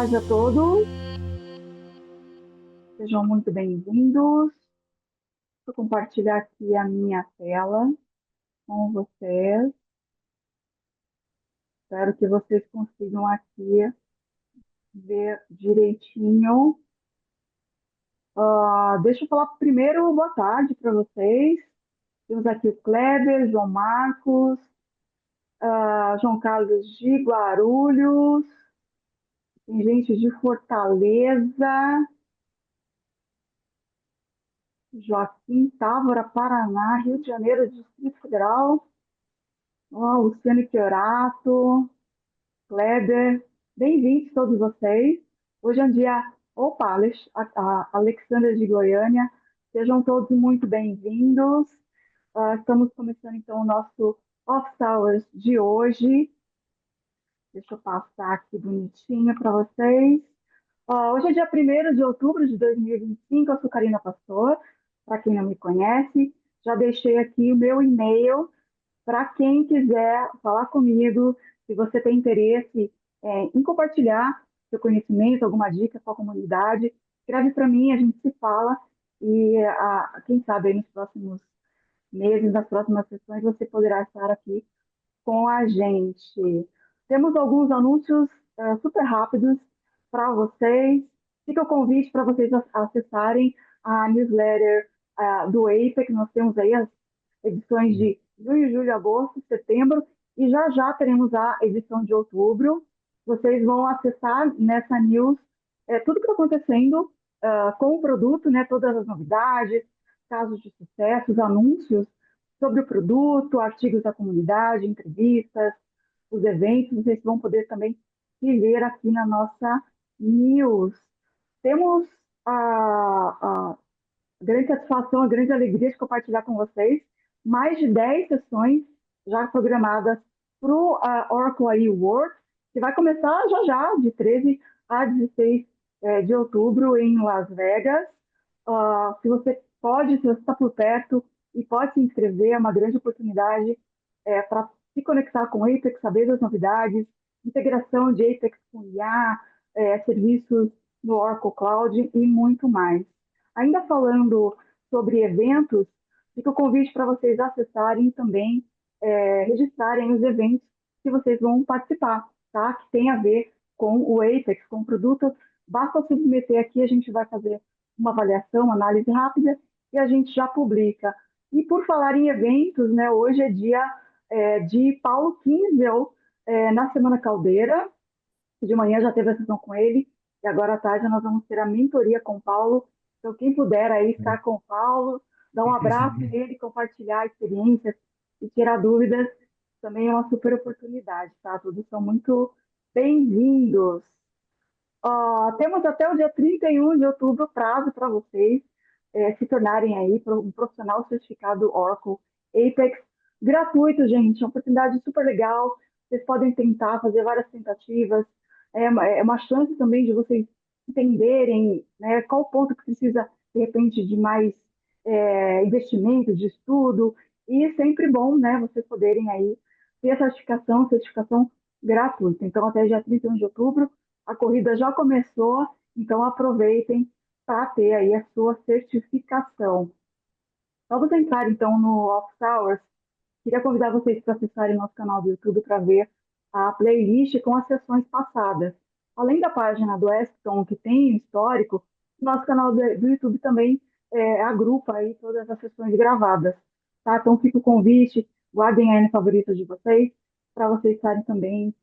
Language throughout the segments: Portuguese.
tarde a todos, sejam muito bem-vindos. Vou compartilhar aqui a minha tela com vocês. Espero que vocês consigam aqui ver direitinho. Deixa eu falar primeiro boa tarde para vocês. Temos aqui o Kleber, João Marcos, João Carlos de Guarulhos, tem gente de Fortaleza, Joaquim Távora, Paraná, Rio de Janeiro, Distrito Federal. Luciano Chiorato, Kleber, bem-vindos todos vocês. Hoje é um dia. Opa, a Alexandra de Goiânia, sejam todos muito bem-vindos. Estamos começando então o nosso Office Hours de hoje. Deixa eu passar aqui bonitinho para vocês. Hoje é dia 1º de outubro de 2025. Eu sou Karina Pastor, para quem não me conhece. Já deixei aqui o meu e-mail para quem quiser falar comigo, se você tem interesse em compartilhar seu conhecimento, alguma dica com a comunidade, escreve para mim, a gente se fala e quem sabe aí nos próximos meses, nas próximas sessões, você poderá estar aqui com a gente. Temos alguns anúncios super rápidos para vocês. Fica o convite para vocês acessarem a newsletter do APEC. Nós temos aí as edições de junho, julho, agosto, setembro, e já já teremos a edição de outubro. Vocês vão acessar nessa news tudo que está acontecendo com o produto, né, todas as novidades, casos de sucesso, os anúncios sobre o produto, artigos da comunidade, entrevistas, os eventos, vocês vão poder também se ver aqui na nossa news. Temos a grande satisfação, a grande alegria de compartilhar com vocês mais de 10 sessões já programadas para o Oracle AI World, que vai começar já já, de 13 a 16 de outubro em Las Vegas. Se você pode, se você está por perto e pode se inscrever, é uma grande oportunidade para se conectar com o Apex, saber das novidades, integração de Apex com IA, serviços no Oracle Cloud e muito mais. Ainda falando sobre eventos, fica o convite para vocês acessarem e também registrarem os eventos que vocês vão participar, tá? Que tem a ver com o Apex, com o produto. Basta submeter aqui, a gente vai fazer uma avaliação, uma análise rápida e a gente já publica. E por falar em eventos, né, hoje é dia de Paulo Kinsel na Semana Caldeira. De manhã já teve a sessão com ele e agora à tarde nós vamos ter a mentoria com o Paulo. Então, quem puder aí estar com o Paulo, dar um abraço nele, compartilhar experiências e tirar dúvidas, também é uma super oportunidade, tá? Todos são muito bem-vindos. Temos até o dia 31 de outubro prazo para vocês se tornarem aí um profissional certificado Oracle Apex gratuito, gente. É uma oportunidade super legal. Vocês podem tentar fazer várias tentativas. É uma chance também de vocês entenderem, né, qual o ponto que precisa, de repente, de mais investimento, de estudo. E sempre bom, né, vocês poderem aí ter a certificação gratuita. Então, até dia 31 de outubro, a corrida já começou, então aproveitem para ter aí a sua certificação. Vamos entrar então no Office Hours. Queria convidar vocês para acessarem nosso canal do YouTube para ver a playlist com as sessões passadas. Além da página do Eston, que tem histórico, nosso canal do YouTube também agrupa aí todas as sessões gravadas. Tá? Então fica o convite, guardem aí no favorito de vocês, para vocês estarem também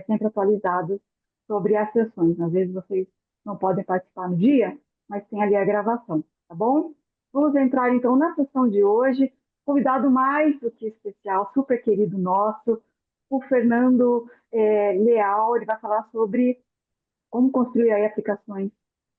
sempre atualizados sobre as sessões. Às vezes vocês não podem participar no dia, mas tem ali a gravação, tá bom? Vamos entrar então na sessão de hoje. Convidado mais do que especial, super querido nosso, o Fernando Leal. Ele vai falar sobre como construir aí aplicações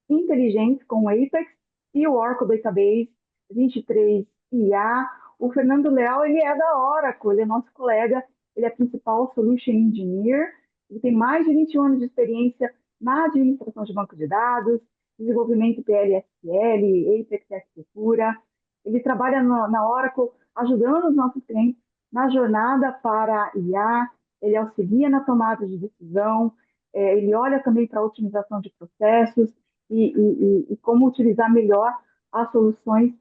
inteligentes com o Apex e o Oracle Database 23 IA. O Fernando Leal, ele é da Oracle, ele é nosso colega, ele é principal Solution Engineer, ele tem mais de 21 anos de experiência na administração de banco de dados, desenvolvimento PLSQL, Apex Arquitetura. Ele trabalha na Oracle ajudando os nossos clientes na jornada para IA, ele auxilia na tomada de decisão, ele olha também para a otimização de processos e como utilizar melhor as soluções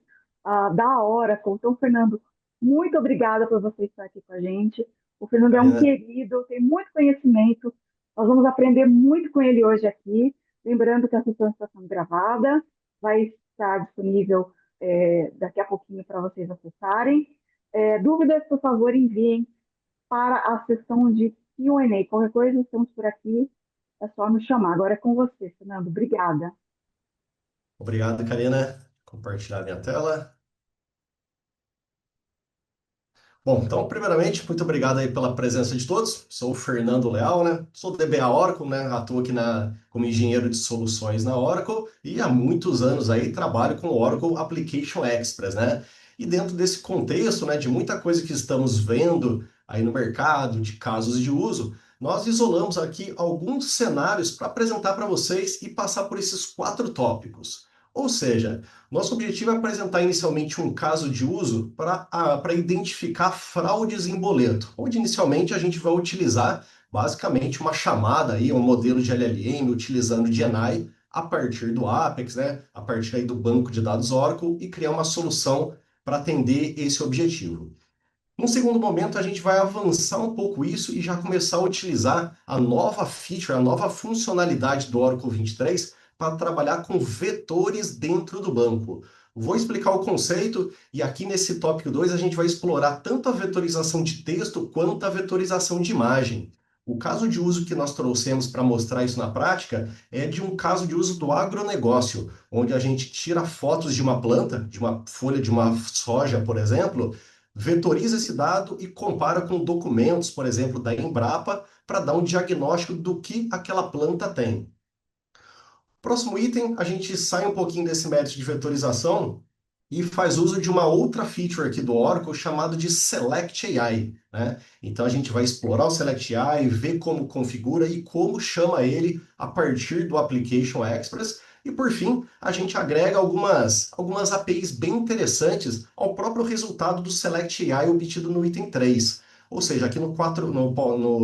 da Oracle. Então, Fernando, muito obrigada por você estar aqui com a gente. O Fernando é um Karina, querido, tem muito conhecimento. Nós vamos aprender muito com ele hoje aqui. Lembrando que a sessão está sendo gravada, vai estar disponível daqui a pouquinho para vocês acessarem. Dúvidas, por favor, enviem para a sessão de Q&A. Qualquer coisa, estamos por aqui. É só nos chamar. Agora é com você, Fernando. Obrigada. obrigado, Karina. Compartilhar minha tela. Bom, então, primeiramente, muito obrigado aí pela presença de todos. Sou o Fernando Leal, né? Sou do DBA Oracle, né? Atuo aqui como engenheiro de soluções na Oracle e há muitos anos aí trabalho com o Oracle Application Express, né? E dentro desse contexto, né, de muita coisa que estamos vendo aí no mercado, de casos de uso, nós isolamos aqui alguns cenários para apresentar para vocês e passar por esses 4 tópicos. Ou seja, nosso objetivo é apresentar inicialmente um caso de uso para identificar fraudes em boleto, onde inicialmente a gente vai utilizar basicamente uma chamada aí, um modelo de LLM utilizando GenAI a partir do Apex, né, a partir aí do banco de dados Oracle e criar uma solução para atender esse objetivo. Num segundo momento, a gente vai avançar um pouco isso e já começar a utilizar a nova feature, a nova funcionalidade do Oracle 23 para trabalhar com vetores dentro do banco. Vou explicar o conceito e aqui nesse tópico 2 a gente vai explorar tanto a vetorização de texto quanto a vetorização de imagem. O caso de uso que nós trouxemos para mostrar isso na prática é de um caso de uso do agronegócio, onde a gente tira fotos de uma planta, de uma folha de uma soja, por exemplo, vetoriza esse dado e compara com documentos, por exemplo, da Embrapa, para dar um diagnóstico do que aquela planta tem. Próximo item, a gente sai um pouquinho desse método de vetorização e faz uso de uma outra feature aqui do Oracle chamado de Select AI, né? Então a gente vai explorar o Select AI, ver como configura e como chama ele a partir do Application Express. E por fim, a gente agrega algumas APIs bem interessantes ao próprio resultado do Select AI obtido no item 3. Ou seja, aqui no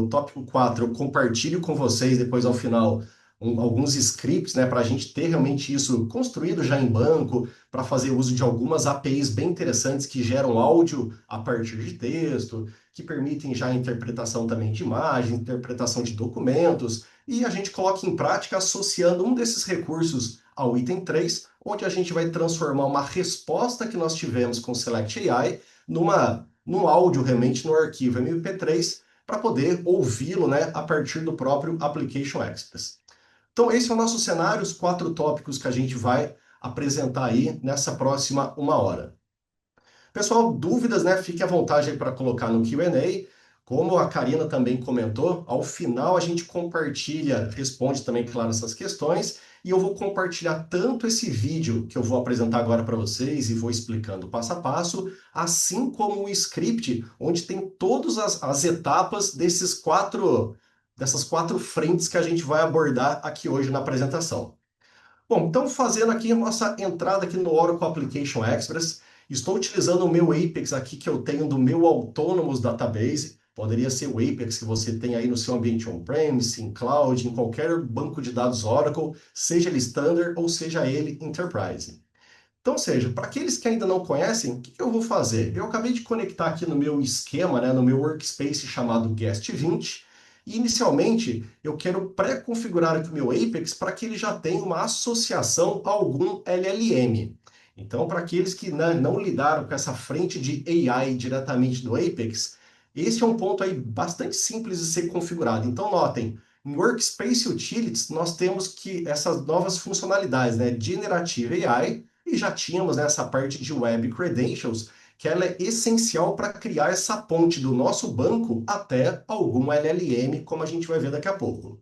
tópico 4 eu compartilho com vocês depois ao final alguns scripts, né, para a gente ter realmente isso construído já em banco, para fazer uso de algumas APIs bem interessantes que geram áudio a partir de texto, que permitem já a interpretação também de imagem, interpretação de documentos, e a gente coloca em prática associando um desses recursos ao item 3, onde a gente vai transformar uma resposta que nós tivemos com Select AI num áudio realmente no arquivo MP3 para poder ouvi-lo, né, a partir do próprio Application Express. Então, esse é o nosso cenário, os 4 tópicos que a gente vai apresentar aí nessa próxima 1 hora. Pessoal, dúvidas, né? Fique à vontade aí para colocar no Q&A. Como a Karina também comentou, ao final a gente compartilha, responde também, claro, essas questões. E eu vou compartilhar tanto esse vídeo que eu vou apresentar agora para vocês e vou explicando passo a passo, assim como o script, onde tem todas as etapas dessas 4 frentes que a gente vai abordar aqui hoje na apresentação. Bom, então fazendo aqui a nossa entrada aqui no Oracle Application Express, estou utilizando o meu Apex aqui que eu tenho do meu Autonomous Database. Poderia ser o Apex que você tem aí no seu ambiente on-premise, em cloud, em qualquer banco de dados Oracle, seja ele Standard ou seja ele Enterprise. Então, seja, para aqueles que ainda não conhecem, o que eu vou fazer? Eu acabei de conectar aqui no meu esquema, né, no meu workspace chamado Guest 20, e inicialmente eu quero pré-configurar aqui o meu Apex para que ele já tenha uma associação a algum LLM. Então, para aqueles que, né, não lidaram com essa frente de AI diretamente do Apex, esse é um ponto aí bastante simples de ser configurado. Então, notem, em Workspace Utilities, nós temos que essas novas funcionalidades, né, Generative AI, e já tínhamos nessa parte de Web Credentials, que ela é essencial para criar essa ponte do nosso banco até algum LLM, como a gente vai ver daqui a pouco.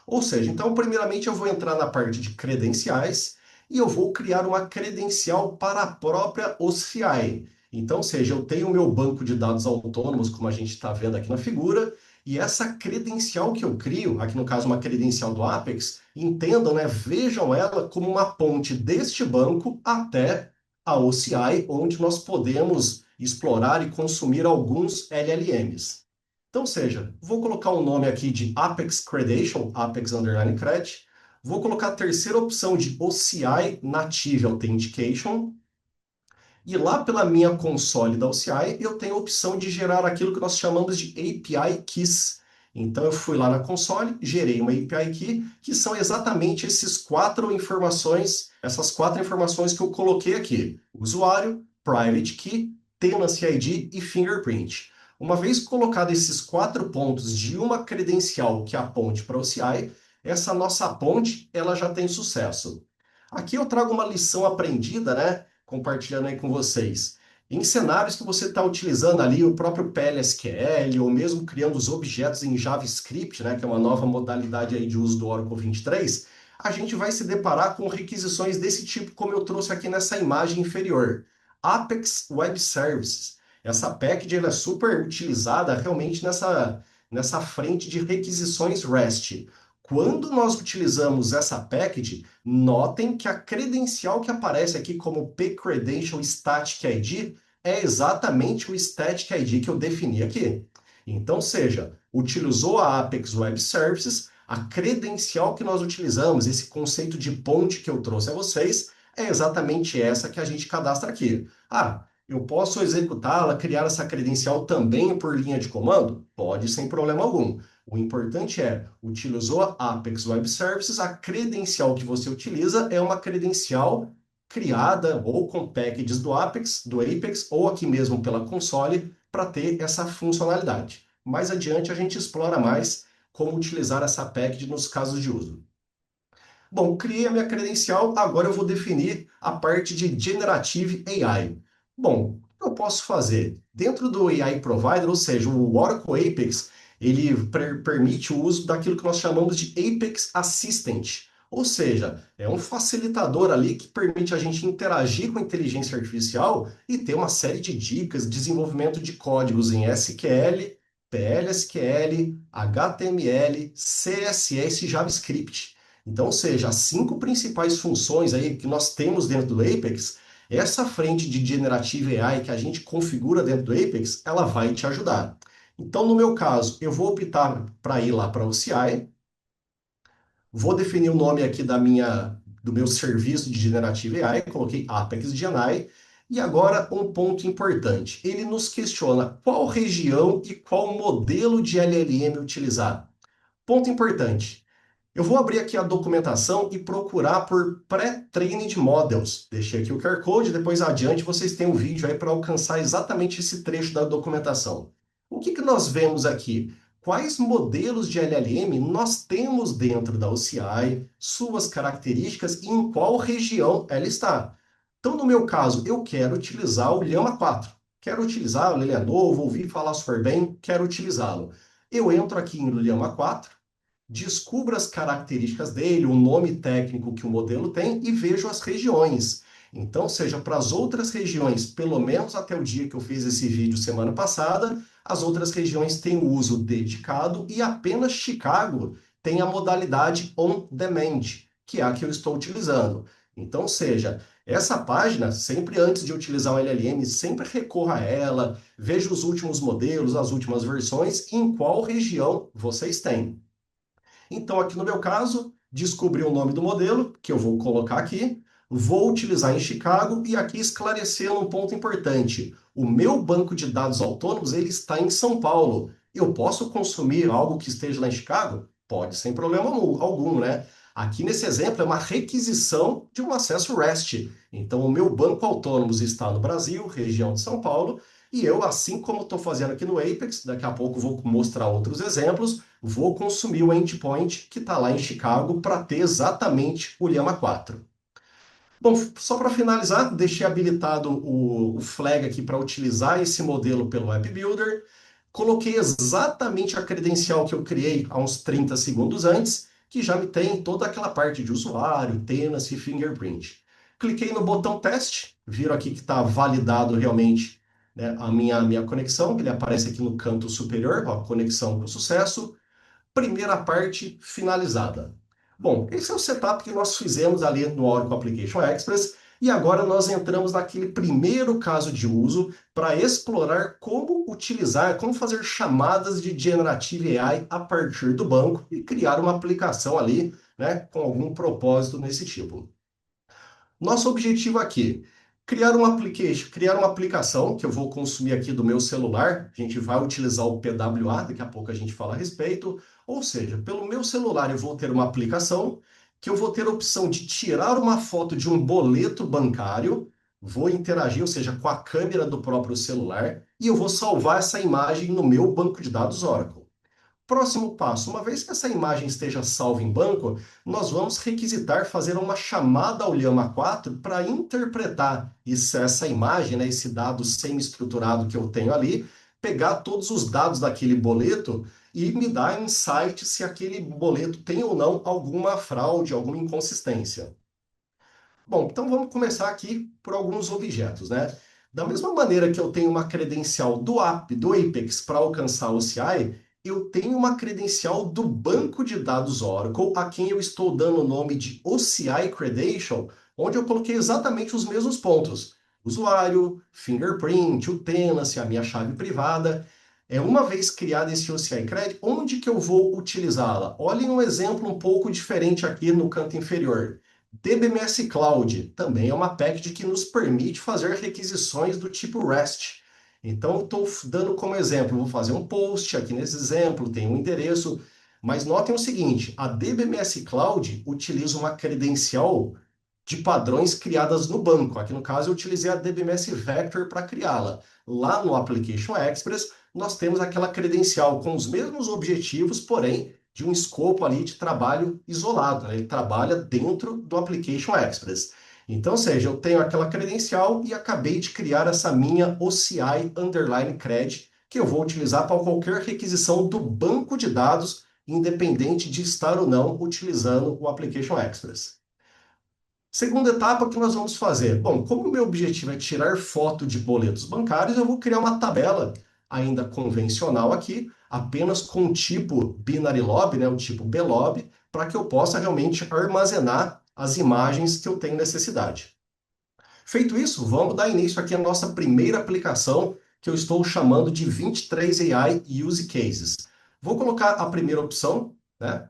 Ou seja, então, primeiramente eu vou entrar na parte de credenciais e eu vou criar uma credencial para a própria OCI. Então, ou seja, eu tenho o meu banco de dados autônomos, como a gente está vendo aqui na figura, e essa credencial que eu crio, aqui no caso uma credencial do Apex, entendam, né, vejam ela como uma ponte deste banco até a OCI, onde nós podemos explorar e consumir alguns LLMs. Então, seja, vou colocar um nome aqui de Apex Credential, Apex Underline Cred. Vou colocar a terceira opção de OCI Native Authentication. E lá pela minha console da OCI, eu tenho a opção de gerar aquilo que nós chamamos de API Keys. Então eu fui lá na console, gerei uma API Key, que são exatamente essas quatro informações que eu coloquei aqui: usuário, Private Key, Tenancy ID e Fingerprint. Uma vez colocado esses quatro pontos de uma credencial que aponte para a OCI, essa nossa ponte ela já tem sucesso. Aqui eu trago uma lição aprendida, né? Compartilhando aí com vocês. Em cenários que você está utilizando ali o próprio PLSQL ou mesmo criando os objetos em JavaScript, né, que é uma nova modalidade aí de uso do Oracle 23, a gente vai se deparar com requisições desse tipo, como eu trouxe aqui nessa imagem inferior. Apex Web Services. Essa package ela é super utilizada realmente nessa frente de requisições REST. Quando nós utilizamos essa package, notem que a credencial que aparece aqui como pCredential Static ID é exatamente o Static ID que eu defini aqui. Então, seja, utilizou a Apex Web Services, a credencial que nós utilizamos, esse conceito de ponte que eu trouxe a vocês, é exatamente essa que a gente cadastra aqui. Ah, eu posso executá-la, criar essa credencial também por linha de comando? Pode, sem problema algum. O importante é, utilizou a Apex Web Services, a credencial que você utiliza é uma credencial criada ou com packages do Apex, ou aqui mesmo pela console, para ter essa funcionalidade. Mais adiante a gente explora mais como utilizar essa package nos casos de uso. Bom, criei a minha credencial, agora eu vou definir a parte de Generative AI. Bom, o que eu posso fazer? Dentro do AI Provider, ou seja, o Oracle Apex, ele permite o uso daquilo que nós chamamos de Apex Assistant. Ou seja, é um facilitador ali que permite a gente interagir com a inteligência artificial e ter uma série de dicas, desenvolvimento de códigos em SQL, PLSQL, HTML, CSS e JavaScript. Então, ou seja, as cinco principais funções aí que nós temos dentro do Apex, essa frente de Generative AI que a gente configura dentro do Apex, ela vai te ajudar. Então, no meu caso, eu vou optar para ir lá para o CI, vou definir o nome aqui do meu serviço de Generative AI, coloquei Apex GenAI, e agora um ponto importante, ele nos questiona qual região e qual modelo de LLM utilizar. Ponto importante. Eu vou abrir aqui a documentação e procurar por Pre-Trained Models. Deixei aqui o QR Code, depois adiante vocês têm um vídeo aí para alcançar exatamente esse trecho da documentação. O que nós vemos aqui? Quais modelos de LLM nós temos dentro da OCI, suas características e em qual região ela está. Então, no meu caso, eu quero utilizar o Llama 4. Quero utilizá-lo, ele é novo, ouvi falar super bem, quero utilizá-lo. Eu entro aqui no Llama 4, descubro as características dele, o nome técnico que o modelo tem e vejo as regiões. Então, seja para as outras regiões, pelo menos até o dia que eu fiz esse vídeo semana passada, as outras regiões têm o uso dedicado e apenas Chicago tem a modalidade on demand, que é a que eu estou utilizando. Então, seja, essa página, sempre antes de utilizar um LLM, sempre recorra a ela, veja os últimos modelos, as últimas versões e em qual região vocês têm. Então, aqui no meu caso, descobri o nome do modelo, que eu vou colocar aqui, vou utilizar em Chicago e aqui esclarecer um ponto importante. O meu banco de dados autônomos, ele está em São Paulo. Eu posso consumir algo que esteja lá em Chicago? Pode, sem problema algum, né? Aqui nesse exemplo é uma requisição de um acesso REST. Então, o meu banco autônomos está no Brasil, região de São Paulo, e eu, assim como estou fazendo aqui no Apex, daqui a pouco vou mostrar outros exemplos, vou consumir o endpoint que está lá em Chicago para ter exatamente o Llama 4. Bom, só para finalizar, deixei habilitado o flag aqui para utilizar esse modelo pelo App Builder. Coloquei exatamente a credencial que eu criei há uns 30 segundos antes, que já me tem toda aquela parte de usuário, tenancy e fingerprint. Cliquei no botão teste, viram aqui que está validado realmente, né, a minha conexão, ele aparece aqui no canto superior, ó, conexão com sucesso. Primeira parte finalizada. Bom, esse é o setup que nós fizemos ali no Oracle Application Express. E agora nós entramos naquele primeiro caso de uso para explorar como utilizar, como fazer chamadas de Generative AI a partir do banco e criar uma aplicação ali, né, com algum propósito nesse tipo. Nosso objetivo aqui, criar uma aplicação que eu vou consumir aqui do meu celular. A gente vai utilizar o PWA, daqui a pouco a gente fala a respeito. Ou seja, pelo meu celular eu vou ter uma aplicação que eu vou ter a opção de tirar uma foto de um boleto bancário, vou interagir, ou seja, com a câmera do próprio celular, e eu vou salvar essa imagem no meu banco de dados Oracle. Próximo passo, uma vez que essa imagem esteja salva em banco, nós vamos requisitar fazer uma chamada ao Llama 4 para interpretar essa imagem, né, esse dado semi-estruturado que eu tenho ali, pegar todos os dados daquele boleto e me dar insight se aquele boleto tem ou não alguma fraude, alguma inconsistência. Bom, então vamos começar aqui por alguns objetos, né? Da mesma maneira que eu tenho uma credencial do Apex para alcançar o CI, eu tenho uma credencial do banco de dados Oracle, a quem eu estou dando o nome de OCI Credential, onde eu coloquei exatamente os mesmos pontos. Usuário, fingerprint, o tenancy, a minha chave privada. Uma vez criado esse OCI Cred, onde que eu vou utilizá-la? Olhem um exemplo um pouco diferente aqui no canto inferior. DBMS Cloud também é uma package que nos permite fazer requisições do tipo REST. Então, estou dando como exemplo, vou fazer um post aqui nesse exemplo, tem um endereço, mas notem o seguinte, a DBMS Cloud utiliza uma credencial de padrões criadas no banco. Aqui no caso eu utilizei a DBMS Vector para criá-la. Lá no Application Express, nós temos aquela credencial com os mesmos objetivos, porém de um escopo ali de trabalho isolado, né? Ele trabalha dentro do Application Express. Então, ou seja, eu tenho aquela credencial e acabei de criar essa minha OCI Underline Cred, que eu vou utilizar para qualquer requisição do banco de dados, independente de estar ou não utilizando o Application Express. Segunda etapa que nós vamos fazer. Bom, como o meu objetivo é tirar foto de boletos bancários, eu vou criar uma tabela ainda convencional aqui, apenas com o tipo binary lob, né, o tipo blob, para que eu possa realmente armazenar as imagens que eu tenho necessidade. Feito isso, vamos dar início aqui à nossa primeira aplicação, que eu estou chamando de 23 AI Use Cases. Vou colocar a primeira opção, né,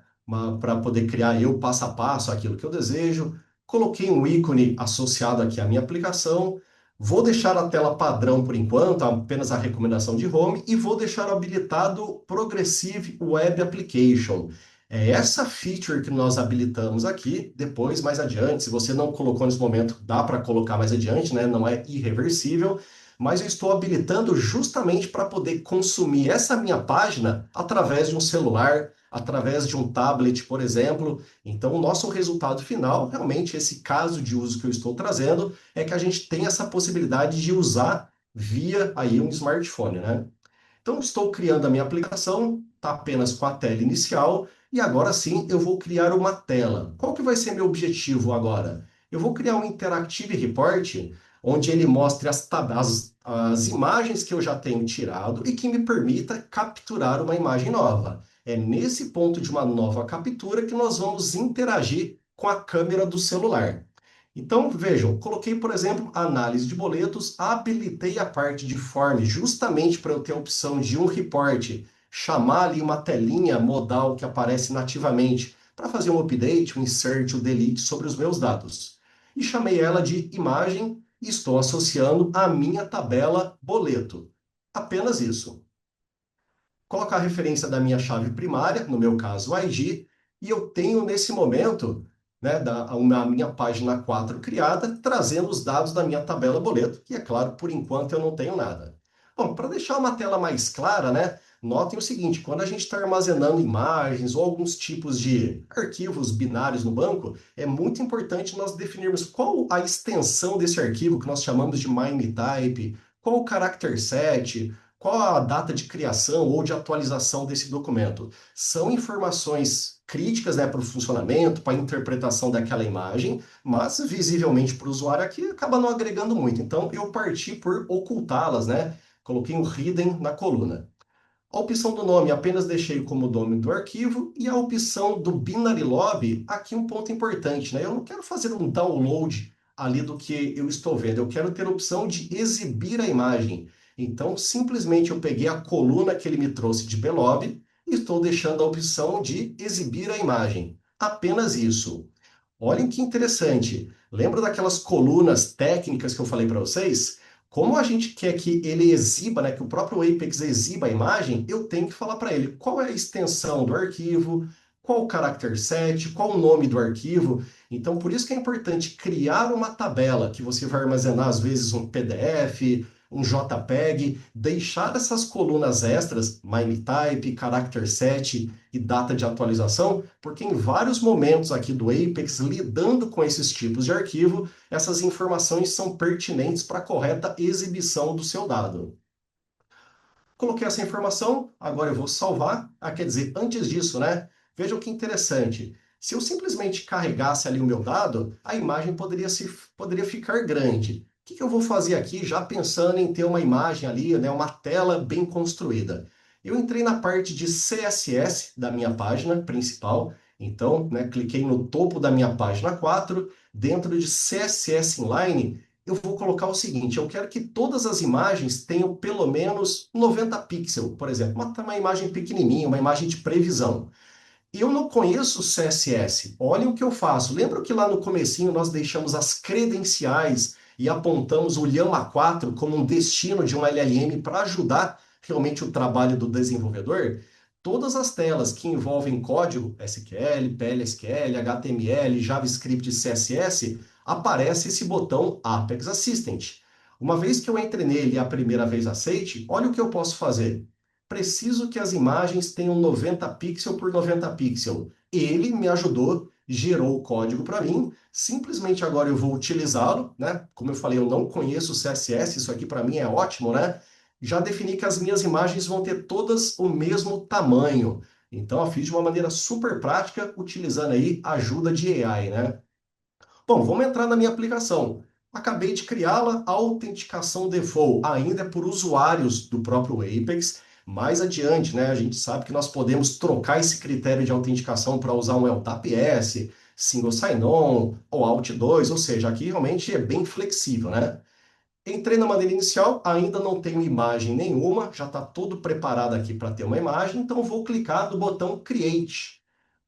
para poder criar eu passo a passo aquilo que eu desejo. Coloquei um ícone associado aqui à minha aplicação. Vou deixar a tela padrão por enquanto, apenas a recomendação de home, e vou deixar habilitado Progressive Web Application. É essa feature que nós habilitamos aqui, depois, mais adiante, se você não colocou nesse momento, dá para colocar mais adiante, né? Não é irreversível, mas eu estou habilitando justamente para poder consumir essa minha página através de um celular, através de um tablet, por exemplo. Então, o nosso resultado final, realmente, esse caso de uso que eu estou trazendo, é que a gente tem essa possibilidade de usar via aí um smartphone, né? Então, estou criando a minha aplicação, está apenas com a tela inicial, e agora sim eu vou criar uma tela. Qual que vai ser meu objetivo agora? Eu vou criar um Interactive Report, onde ele mostre as imagens que eu já tenho tirado e que me permita capturar uma imagem nova. É nesse ponto de uma nova captura que nós vamos interagir com a câmera do celular. Então, vejam, coloquei, por exemplo, análise de boletos, habilitei a parte de form justamente para eu ter a opção de um report, chamar ali uma telinha modal que aparece nativamente para fazer um update, um insert, um delete sobre os meus dados. E chamei ela de imagem e estou associando a minha tabela boleto. Apenas isso. Colocar a referência da minha chave primária, no meu caso, o ID, e eu tenho nesse momento, né, a minha página 4 criada, trazendo os dados da minha tabela boleto, que é claro, por enquanto eu não tenho nada. Bom, para deixar uma tela mais clara, né, notem o seguinte, quando a gente está armazenando imagens ou alguns tipos de arquivos binários no banco, é muito importante nós definirmos qual a extensão desse arquivo, que nós chamamos de MIME type, qual o character set, qual a data de criação ou de atualização desse documento? São informações críticas, né, para o funcionamento, para a interpretação daquela imagem, mas visivelmente para o usuário aqui acaba não agregando muito. Então eu parti por ocultá-las, né? Coloquei um hidden na coluna. A opção do nome apenas deixei como nome do arquivo e a opção do binary lob, aqui um ponto importante, né? Eu não quero fazer um download ali do que eu estou vendo. Eu quero ter a opção de exibir a imagem. Então, simplesmente eu peguei a coluna que ele me trouxe de Belob e estou deixando a opção de exibir a imagem. Apenas isso. Olhem que interessante. Lembra daquelas colunas técnicas que eu falei para vocês? Como a gente quer que ele exiba, né, que o próprio Apex exiba a imagem, eu tenho que falar para ele qual é a extensão do arquivo, qual o character set, qual o nome do arquivo. Então, por isso que é importante criar uma tabela que você vai armazenar, às vezes, um PDF, um JPEG, deixar essas colunas extras, MIME-type, character set e data de atualização, porque em vários momentos aqui do Apex, lidando com esses tipos de arquivo, essas informações são pertinentes para a correta exibição do seu dado. Coloquei essa informação, agora eu vou salvar. Quer dizer, antes disso, né? Vejam que interessante. Se eu simplesmente carregasse ali o meu dado, a imagem poderia ficar grande. O que eu vou fazer aqui, já pensando em ter uma imagem ali, né, uma tela bem construída? Eu entrei na parte de CSS da minha página principal, então, né, cliquei no topo da minha página 4, dentro de CSS Inline, eu vou colocar o seguinte, eu quero que todas as imagens tenham pelo menos 90 pixels, por exemplo, uma imagem pequenininha, uma imagem de previsão. Eu não conheço CSS. Olhem o que eu faço. Lembra que lá no comecinho nós deixamos as credenciais e apontamos o Llama 4 como um destino de um LLM para ajudar realmente o trabalho do desenvolvedor? Todas as telas que envolvem código, SQL, PLSQL, HTML, JavaScript e CSS, aparece esse botão Apex Assistant. Uma vez que eu entre nele e a primeira vez aceite, olha o que eu posso fazer. Preciso que as imagens tenham 90 pixels por 90 pixels. Ele me ajudou, gerou o código para mim. Simplesmente agora eu vou utilizá-lo, né? Como eu falei, eu não conheço o CSS, isso aqui para mim é ótimo, né? Já defini que as minhas imagens vão ter todas o mesmo tamanho. Então, eu fiz de uma maneira super prática, utilizando aí a ajuda de AI, né? Bom, vamos entrar na minha aplicação. Acabei de criá-la, a autenticação default ainda é por usuários do próprio Apex. Mais adiante, né, a gente sabe que nós podemos trocar esse critério de autenticação para usar um LTAP-S, Single Sign-On ou Alt 2, ou seja, aqui realmente é bem flexível, né? Entrei na maneira inicial, ainda não tenho imagem nenhuma, já está tudo preparado aqui para ter uma imagem, então vou clicar no botão Create.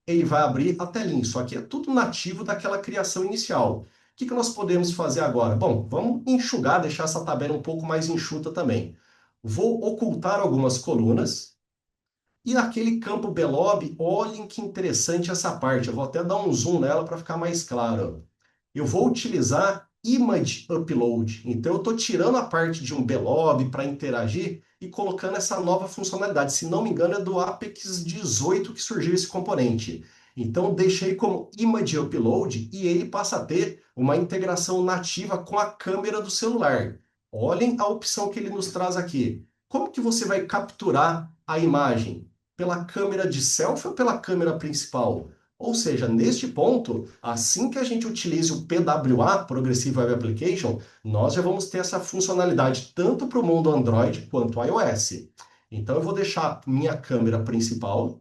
Ele vai abrir a telinha. Isso aqui é tudo nativo daquela criação inicial. O que nós podemos fazer agora? Bom, vamos enxugar, deixar essa tabela um pouco mais enxuta também. Vou ocultar algumas colunas. E aquele campo Belob, olhem que interessante essa parte. Eu vou até dar um zoom nela para ficar mais claro. Eu vou utilizar Image Upload. Então, eu estou tirando a parte de um Belob para interagir e colocando essa nova funcionalidade. Se não me engano, é do Apex 18 que surgiu esse componente. Então, deixei como Image Upload e ele passa a ter uma integração nativa com a câmera do celular. Olhem a opção que ele nos traz aqui. Como que você vai capturar a imagem? Pela câmera de selfie ou pela câmera principal? Ou seja, neste ponto, assim que a gente utilize o PWA, Progressive Web Application, nós já vamos ter essa funcionalidade tanto para o mundo Android quanto iOS. Então eu vou deixar minha câmera principal,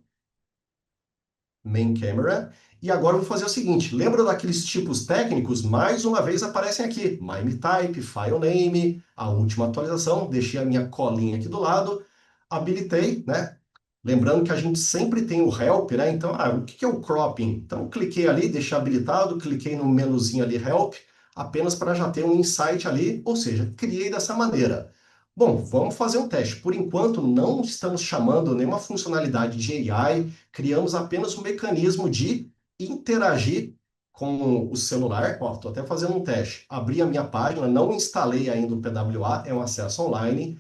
Main Camera, e agora eu vou fazer o seguinte, lembra daqueles tipos técnicos? Mais uma vez aparecem aqui, MIME-type, File Name, a última atualização, deixei a minha colinha aqui do lado, habilitei, né? Lembrando que a gente sempre tem o help, né? Então, o que é o cropping? Então, cliquei ali, deixei habilitado, cliquei no menuzinho ali help, apenas para já ter um insight ali, ou seja, criei dessa maneira. Bom, vamos fazer um teste. Por enquanto, não estamos chamando nenhuma funcionalidade de AI, criamos apenas um mecanismo de interagir com o celular. Ó, estou até fazendo um teste. Abri a minha página, não instalei ainda o PWA, é um acesso online,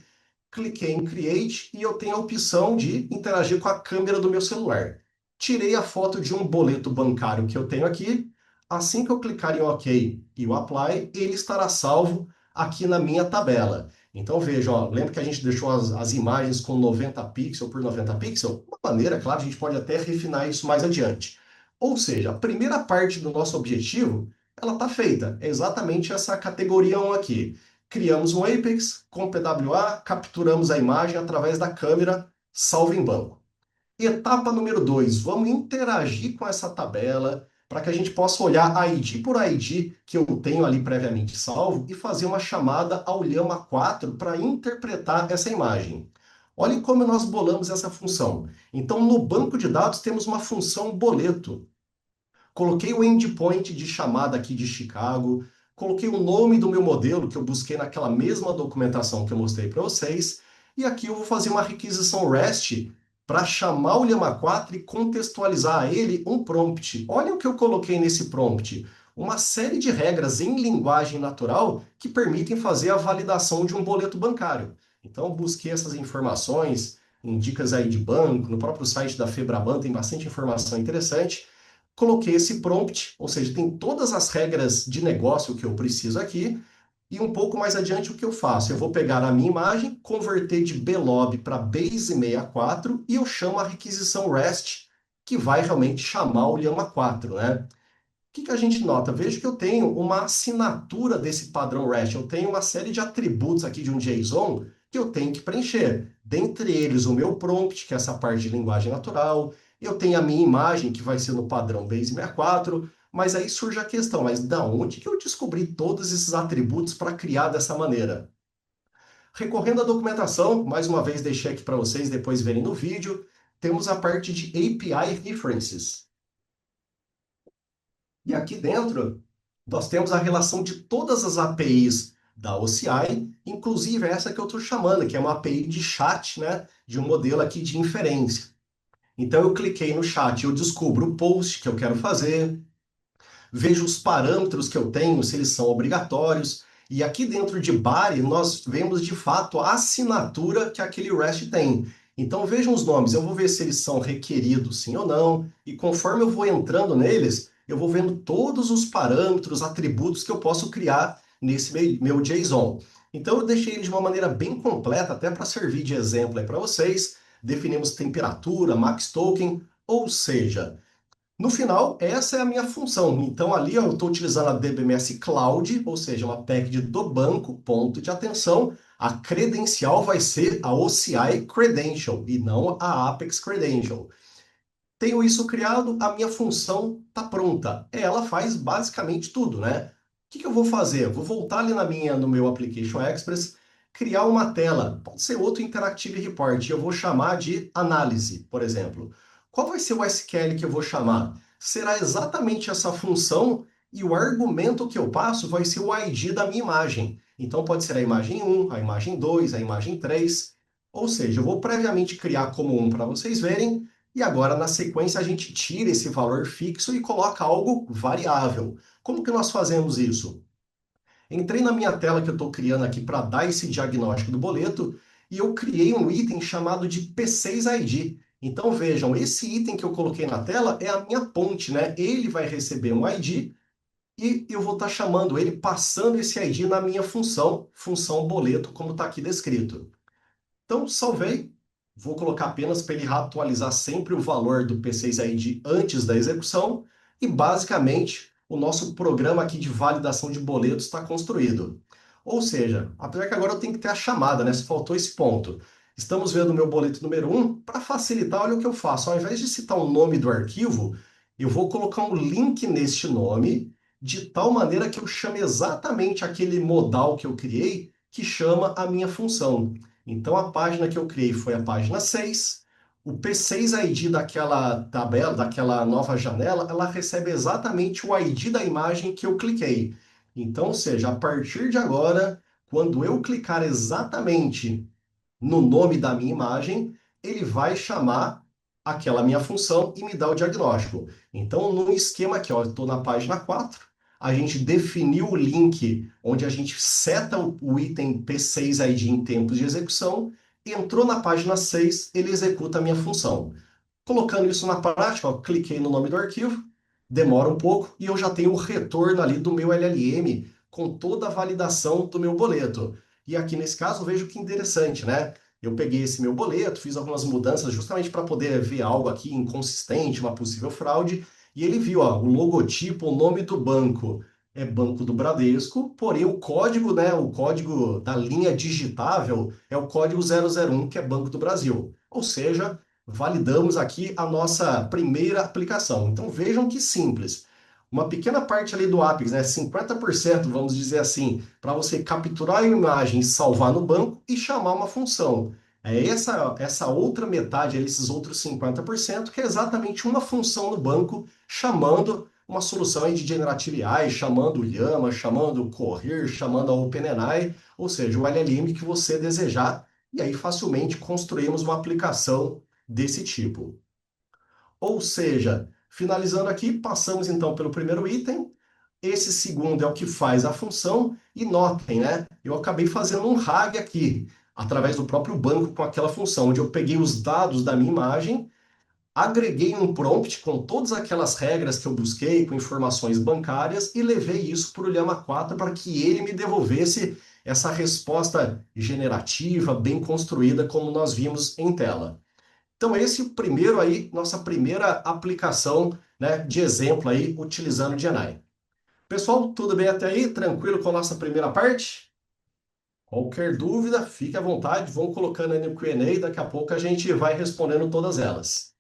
cliquei em Create e eu tenho a opção de interagir com a câmera do meu celular. Tirei a foto de um boleto bancário que eu tenho aqui. Assim que eu clicar em OK e o Apply, ele estará salvo aqui na minha tabela. Então veja, ó, lembra que a gente deixou as imagens com 90 pixels por 90 pixels? Uma maneira, claro, a gente pode até refinar isso mais adiante. Ou seja, a primeira parte do nosso objetivo, ela está feita. É exatamente essa categoria 1 aqui. Criamos um Apex com PWA, capturamos a imagem através da câmera, salvo em banco. Etapa número 2, vamos interagir com essa tabela, para que a gente possa olhar ID por ID que eu tenho ali previamente salvo e fazer uma chamada ao Llama 4 para interpretar essa imagem. Olhem como nós bolamos essa função. Então, no banco de dados, temos uma função boleto. Coloquei o endpoint de chamada aqui de Chicago, coloquei o nome do meu modelo que eu busquei naquela mesma documentação que eu mostrei para vocês, e aqui eu vou fazer uma requisição REST para chamar o Llama 4 e contextualizar a ele um prompt. Olha o que eu coloquei nesse prompt. Uma série de regras em linguagem natural que permitem fazer a validação de um boleto bancário. Então, eu busquei essas informações em dicas aí de banco, no próprio site da Febraban tem bastante informação interessante. Coloquei esse prompt, ou seja, tem todas as regras de negócio que eu preciso aqui, e um pouco mais adiante o que eu faço? Eu vou pegar a minha imagem, converter de blob para base64 e eu chamo a requisição REST, que vai realmente chamar o Llama 4, né? O que a gente nota? Veja que eu tenho uma assinatura desse padrão REST. Eu tenho uma série de atributos aqui de um JSON que eu tenho que preencher. Dentre eles, o meu prompt, que é essa parte de linguagem natural. Eu tenho a minha imagem, que vai ser no padrão Base64. Mas aí surge a questão, mas da onde que eu descobri todos esses atributos para criar dessa maneira? Recorrendo à documentação, mais uma vez deixei aqui para vocês depois verem no vídeo, temos a parte de API References. E aqui dentro, nós temos a relação de todas as APIs da OCI, inclusive essa que eu estou chamando, que é uma API de chat, né, de um modelo aqui de inferência. Então eu cliquei no chat, eu descubro o post que eu quero fazer, vejo os parâmetros que eu tenho, se eles são obrigatórios, e aqui dentro de body nós vemos de fato a assinatura que aquele REST tem. Então vejam os nomes, eu vou ver se eles são requeridos sim ou não, e conforme eu vou entrando neles, eu vou vendo todos os parâmetros, atributos que eu posso criar nesse meu JSON. Então eu deixei ele de uma maneira bem completa, até para servir de exemplo aí para vocês. Definimos temperatura, max token, ou seja, no final, essa é a minha função. Então, ali eu estou utilizando a DBMS Cloud, ou seja, uma package do banco, ponto de atenção. A credencial vai ser a OCI Credential e não a Apex Credential. Tenho isso criado, a minha função está pronta. Ela faz basicamente tudo, né? O que eu vou fazer? Eu vou voltar ali no meu Application Express, criar uma tela. Pode ser outro Interactive Report. Eu vou chamar de análise, por exemplo. Qual vai ser o SQL que eu vou chamar? Será exatamente essa função e o argumento que eu passo vai ser o ID da minha imagem. Então pode ser a imagem 1, a imagem 2, a imagem 3. Ou seja, eu vou previamente criar como 1 para vocês verem, e agora, na sequência, a gente tira esse valor fixo e coloca algo variável. Como que nós fazemos isso? Entrei na minha tela que eu estou criando aqui para dar esse diagnóstico do boleto e eu criei um item chamado de P6ID. Então vejam, esse item que eu coloquei na tela é a minha ponte, né? Ele vai receber um ID e eu vou estar chamando ele, passando esse ID na minha função boleto, como está aqui descrito. Então, salvei. Vou colocar apenas para ele atualizar sempre o valor do P6ID antes da execução. E, basicamente, o nosso programa aqui de validação de boletos está construído. Ou seja, apesar que agora eu tenho que ter a chamada, né? Se faltou esse ponto. Estamos vendo o meu boleto número 1. Para facilitar, olha o que eu faço. Ao invés de citar o nome do arquivo, eu vou colocar um link neste nome, de tal maneira que eu chame exatamente aquele modal que eu criei, que chama a minha função. Então, a página que eu criei foi a página 6. O P6ID daquela tabela, daquela nova janela, ela recebe exatamente o ID da imagem que eu cliquei. Então, ou seja, a partir de agora, quando eu clicar exatamente no nome da minha imagem, ele vai chamar aquela minha função e me dar o diagnóstico. Então, no esquema aqui, ó, eu estou na página 4, a gente definiu o link onde a gente seta o item P6ID em tempos de execução, entrou na página 6, ele executa a minha função. Colocando isso na prática, ó, cliquei no nome do arquivo, demora um pouco e eu já tenho o retorno ali do meu LLM com toda a validação do meu boleto. E aqui nesse caso, vejo que interessante, né? Eu peguei esse meu boleto, fiz algumas mudanças justamente para poder ver algo aqui inconsistente, uma possível fraude, e ele viu, ó, o logotipo, o nome do banco é Banco do Bradesco, porém o código, né, o código da linha digitável é o código 001, que é Banco do Brasil. Ou seja, validamos aqui a nossa primeira aplicação. Então vejam que simples. uma pequena parte ali do Apex, né? 50%, vamos dizer assim, para você capturar a imagem, salvar no banco e chamar uma função. É essa outra metade, esses outros 50%, que é exatamente uma função no banco chamando uma solução aí de Generative AI, chamando o Llama, chamando o Cohere, chamando a OpenAI, ou seja, o LLM que você desejar, e aí facilmente construímos uma aplicação desse tipo. Ou seja, finalizando aqui, passamos então pelo primeiro item. Esse segundo é o que faz a função. E notem, né? Eu acabei fazendo um RAG aqui, através do próprio banco com aquela função, onde eu peguei os dados da minha imagem, agreguei um prompt com todas aquelas regras que eu busquei, com informações bancárias, e levei isso para o Llama 4 para que ele me devolvesse essa resposta generativa, bem construída, como nós vimos em tela. Então, esse primeiro aí, nossa primeira aplicação, né, de exemplo aí, utilizando o GenAI. Pessoal, tudo bem até aí? Tranquilo com a nossa primeira parte? Qualquer dúvida, fique à vontade, vão colocando aí no Q&A, daqui a pouco a gente vai respondendo todas elas.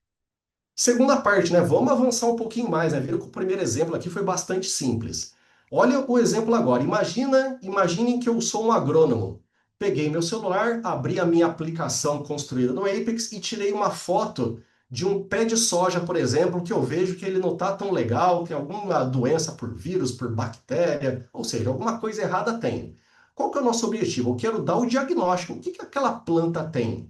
Segunda parte, né? Vamos avançar um pouquinho mais, né? Viram que o primeiro exemplo aqui foi bastante simples. Olha o exemplo agora. Imaginem que eu sou um agrônomo. Peguei meu celular, abri a minha aplicação construída no Apex e tirei uma foto de um pé de soja, por exemplo, que eu vejo que ele não está tão legal, tem alguma doença por vírus, por bactéria, ou seja, alguma coisa errada tem. Qual que é o nosso objetivo? Eu quero dar o diagnóstico. O que que aquela planta tem?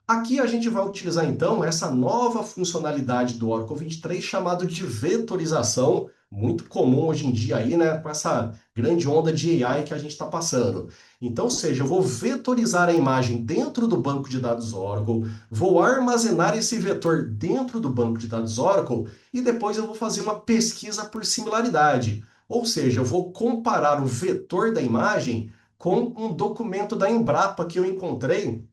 Aqui a gente vai utilizar então essa nova funcionalidade do Oracle 23 chamado de vetorização, muito comum hoje em dia aí, né, com essa grande onda de AI que a gente está passando. Então, ou seja, eu vou vetorizar a imagem dentro do banco de dados Oracle, vou armazenar esse vetor dentro do banco de dados Oracle e depois eu vou fazer uma pesquisa por similaridade. Ou seja, eu vou comparar o vetor da imagem com um documento da Embrapa que eu encontrei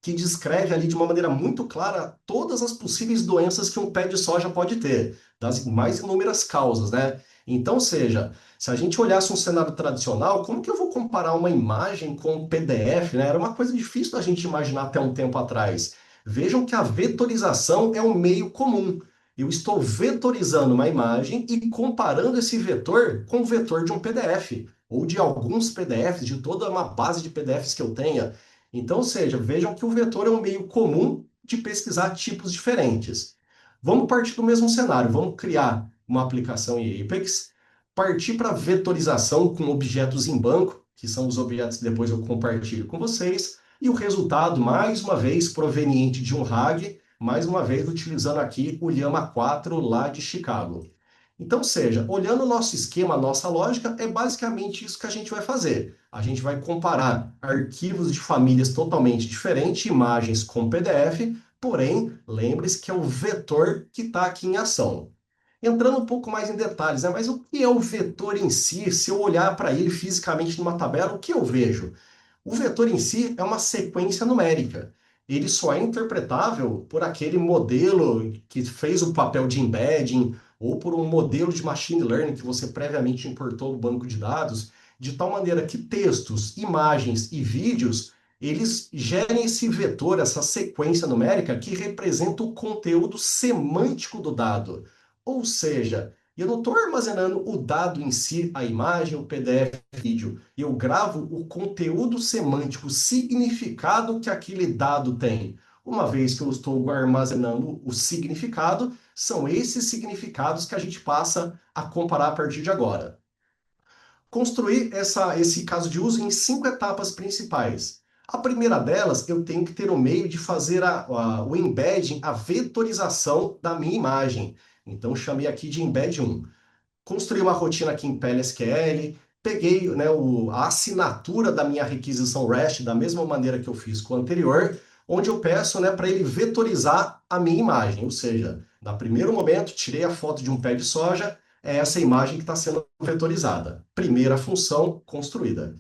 que descreve ali de uma maneira muito clara todas as possíveis doenças que um pé de soja pode ter, das mais inúmeras causas, né? Então, seja, se a gente olhasse um cenário tradicional, como que eu vou comparar uma imagem com um PDF, né? Era uma coisa difícil da gente imaginar até um tempo atrás. Vejam que a vetorização é um meio comum. Eu estou vetorizando uma imagem e comparando esse vetor com o vetor de um PDF, ou de alguns PDFs, de toda uma base de PDFs que eu tenha. Então, ou seja, vejam que o vetor é um meio comum de pesquisar tipos diferentes. Vamos partir do mesmo cenário, vamos criar uma aplicação em Apex, partir para vetorização com objetos em banco, que são os objetos que depois eu compartilho com vocês, e o resultado, mais uma vez, proveniente de um RAG, mais uma vez utilizando aqui o Llama 4 lá de Chicago. Então, seja, olhando o nosso esquema, a nossa lógica, é basicamente isso que a gente vai fazer. A gente vai comparar arquivos de famílias totalmente diferentes, imagens com PDF, porém, lembre-se que é o vetor que está aqui em ação. Entrando um pouco mais em detalhes, né? Mas o que é o vetor em si? Se eu olhar para ele fisicamente numa tabela, o que eu vejo? O vetor em si é uma sequência numérica. Ele só é interpretável por aquele modelo que fez o papel de embedding ou por um modelo de machine learning que você previamente importou no banco de dados, de tal maneira que textos, imagens e vídeos, eles gerem esse vetor, essa sequência numérica que representa o conteúdo semântico do dado. Ou seja, eu não estou armazenando o dado em si, a imagem, o PDF, o vídeo. Eu gravo o conteúdo semântico, o significado que aquele dado tem. Uma vez que eu estou armazenando o significado, são esses significados que a gente passa a comparar a partir de agora. Construir esse caso de uso em 5 etapas principais. A primeira delas, eu tenho que ter um meio de fazer o embedding, a vetorização da minha imagem. Então, chamei aqui de embed 1. Construí uma rotina aqui em PLSQL, peguei, né, a assinatura da minha requisição REST da mesma maneira que eu fiz com o anterior, onde eu peço, né, para ele vetorizar a minha imagem. Ou seja, no primeiro momento, tirei a foto de um pé de soja, é essa imagem que está sendo vetorizada. Primeira função construída.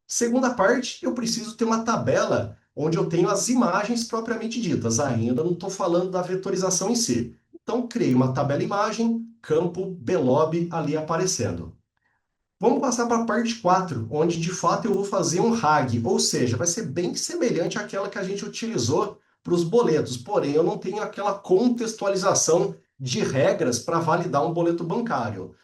Segunda parte, eu preciso ter uma tabela onde eu tenho as imagens propriamente ditas. Ainda não estou falando da vetorização em si. Então, criei uma tabela imagem, campo Belob ali aparecendo. Vamos passar para a parte 4, onde de fato eu vou fazer um RAG, ou seja, vai ser bem semelhante àquela que a gente utilizou para os boletos, porém eu não tenho aquela contextualização de regras para validar um boleto bancário.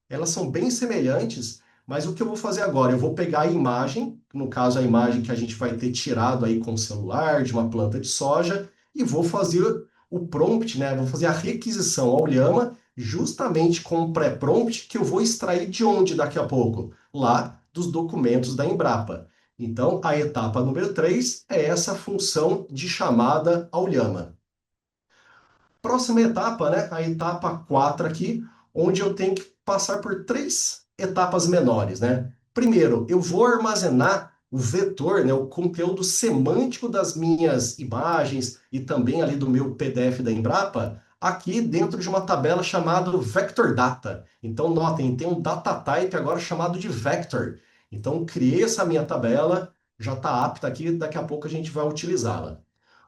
elas são bem semelhantes, mas o que eu vou fazer agora? Eu vou pegar a imagem, no caso a imagem que a gente vai ter tirado aí com o celular de uma planta de soja, e vou fazer o prompt, né? Vou fazer a requisição ao Llama justamente com o pré-prompt que eu vou extrair de onde daqui a pouco? Lá dos documentos da Embrapa. Então, a etapa número 3 é essa função de chamada ao Llama. Próxima etapa, né? A etapa 4 aqui, onde eu tenho que passar por três etapas menores, né? Primeiro, eu vou armazenar o vetor, né, o conteúdo semântico das minhas imagens e também ali do meu PDF da Embrapa, aqui dentro de uma tabela chamada Vector Data. Então, notem, tem um data type agora chamado de Vector. Então, criei essa minha tabela, já está apta aqui, daqui a pouco a gente vai utilizá-la.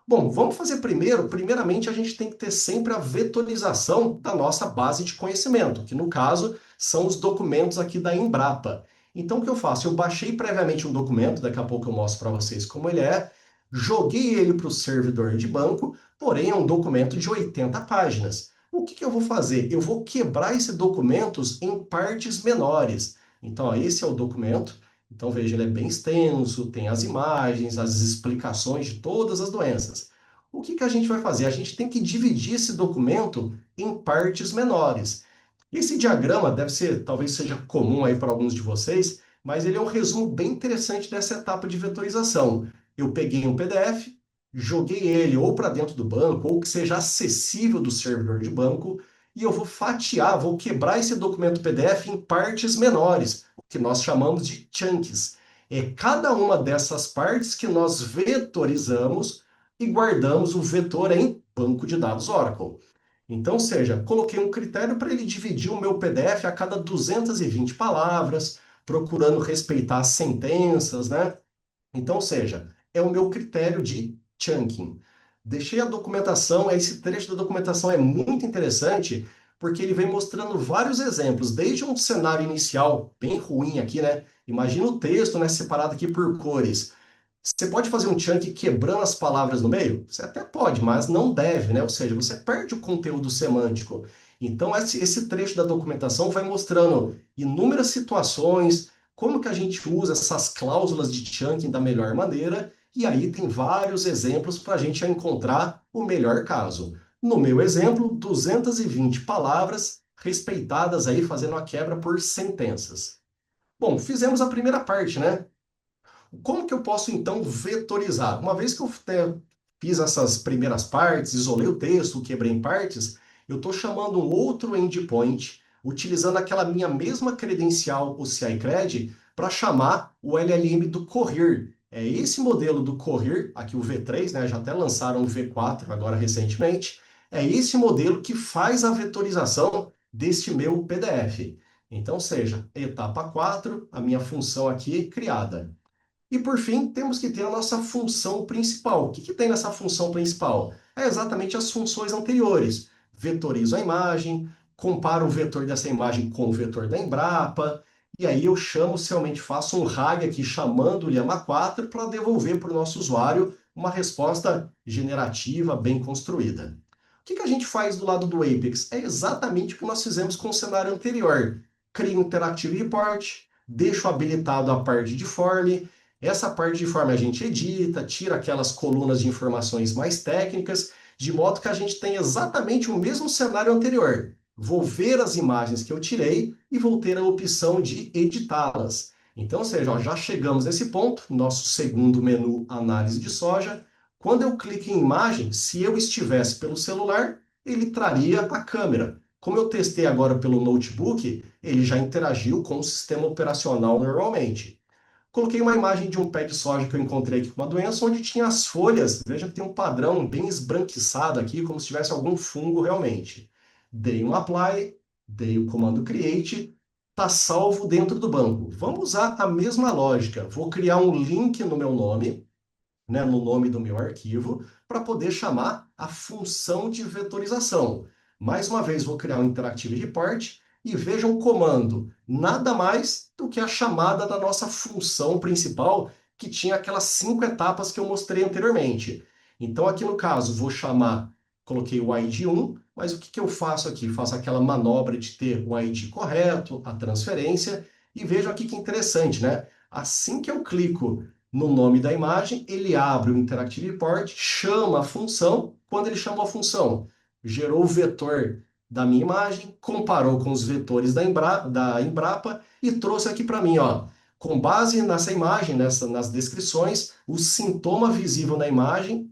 Bom, vamos fazer primeiramente a gente tem que ter sempre a vetorização da nossa base de conhecimento, que no caso são os documentos aqui da Embrapa. Então o que eu faço? Eu baixei previamente um documento, daqui a pouco eu mostro para vocês como ele é, joguei ele para o servidor de banco, porém é um documento de 80 páginas. O que eu vou fazer? Eu vou quebrar esse documento em partes menores. Então, ó, esse é o documento. Então, veja, ele é bem extenso, tem as imagens, as explicações de todas as doenças. O que a gente vai fazer? A gente tem que dividir esse documento em partes menores. Esse diagrama deve ser, talvez seja comum aí para alguns de vocês, mas ele é um resumo bem interessante dessa etapa de vetorização. Eu peguei um PDF, joguei ele ou para dentro do banco, ou que seja acessível do servidor de banco, e eu vou fatiar, vou quebrar esse documento PDF em partes menores, o que nós chamamos de chunks. É cada uma dessas partes que nós vetorizamos e guardamos o vetor em banco de dados Oracle. Então, ou seja, coloquei um critério para ele dividir o meu PDF a cada 220 palavras, procurando respeitar as sentenças, né? Então, ou seja, é o meu critério de chunking. Deixei a documentação, esse trecho da documentação é muito interessante, porque ele vem mostrando vários exemplos, desde um cenário inicial bem ruim aqui, né? Imagina o texto, né, separado aqui por cores. Você pode fazer um chunk quebrando as palavras no meio? Você até pode, mas não deve, né? Ou seja, você perde o conteúdo semântico. Então, esse trecho da documentação vai mostrando inúmeras situações, como que a gente usa essas cláusulas de chunking da melhor maneira, e aí tem vários exemplos para a gente encontrar o melhor caso. No meu exemplo, 220 palavras respeitadas aí, fazendo a quebra por sentenças. Bom, fizemos a primeira parte, né? Como que eu posso, então, vetorizar? Uma vez que eu fiz essas primeiras partes, isolei o texto, quebrei em partes, eu estou chamando um outro endpoint, utilizando aquela minha mesma credencial, o CI-Cred, para chamar o LLM do Correr. É esse modelo do Correr, aqui o V3, né, já até lançaram o V4 agora recentemente, é esse modelo que faz a vetorização deste meu PDF. Então, seja, etapa 4, a minha função aqui criada. E por fim, temos que ter a nossa função principal. O que tem nessa função principal? É exatamente as funções anteriores. Vetorizo a imagem, comparo o vetor dessa imagem com o vetor da Embrapa, e aí eu chamo, realmente faço um RAG aqui chamando o Llama 4 para devolver para o nosso usuário uma resposta generativa bem construída. O que a gente faz do lado do Apex? É exatamente o que nós fizemos com o cenário anterior. Crio um Interactive Report, deixo habilitado a parte de form. Essa parte de forma a gente edita, tira aquelas colunas de informações mais técnicas, de modo que a gente tem exatamente o mesmo cenário anterior. Vou ver as imagens que eu tirei e vou ter a opção de editá-las. Então, ou seja, ó, já chegamos nesse ponto, nosso segundo menu análise de soja. Quando eu clico em imagem, se eu estivesse pelo celular, ele traria a câmera. Como eu testei agora pelo notebook, ele já interagiu com o sistema operacional normalmente. Coloquei uma imagem de um pé de soja que eu encontrei aqui com uma doença, onde tinha as folhas, veja que tem um padrão bem esbranquiçado aqui, como se tivesse algum fungo realmente. Dei um apply, dei o comando create, está salvo dentro do banco. Vamos usar a mesma lógica. Vou criar um link no meu nome, né, no nome do meu arquivo, para poder chamar a função de vetorização. Mais uma vez, vou criar um Interactive Report e vejam o comando, nada mais do que a chamada da nossa função principal, que tinha aquelas 5 etapas que eu mostrei anteriormente. Então, aqui no caso, vou chamar coloquei o ID 1, mas o que que eu faço aqui? Faço aquela manobra de ter o ID correto, a transferência, e vejo aqui que interessante, né? Assim que eu clico no nome da imagem, ele abre o Interactive Import, chama a função. Quando ele chamou a função, gerou o vetor da minha imagem, comparou com os vetores da Embrapa e trouxe aqui para mim, ó. Com base nessa imagem, nas descrições, o sintoma visível na imagem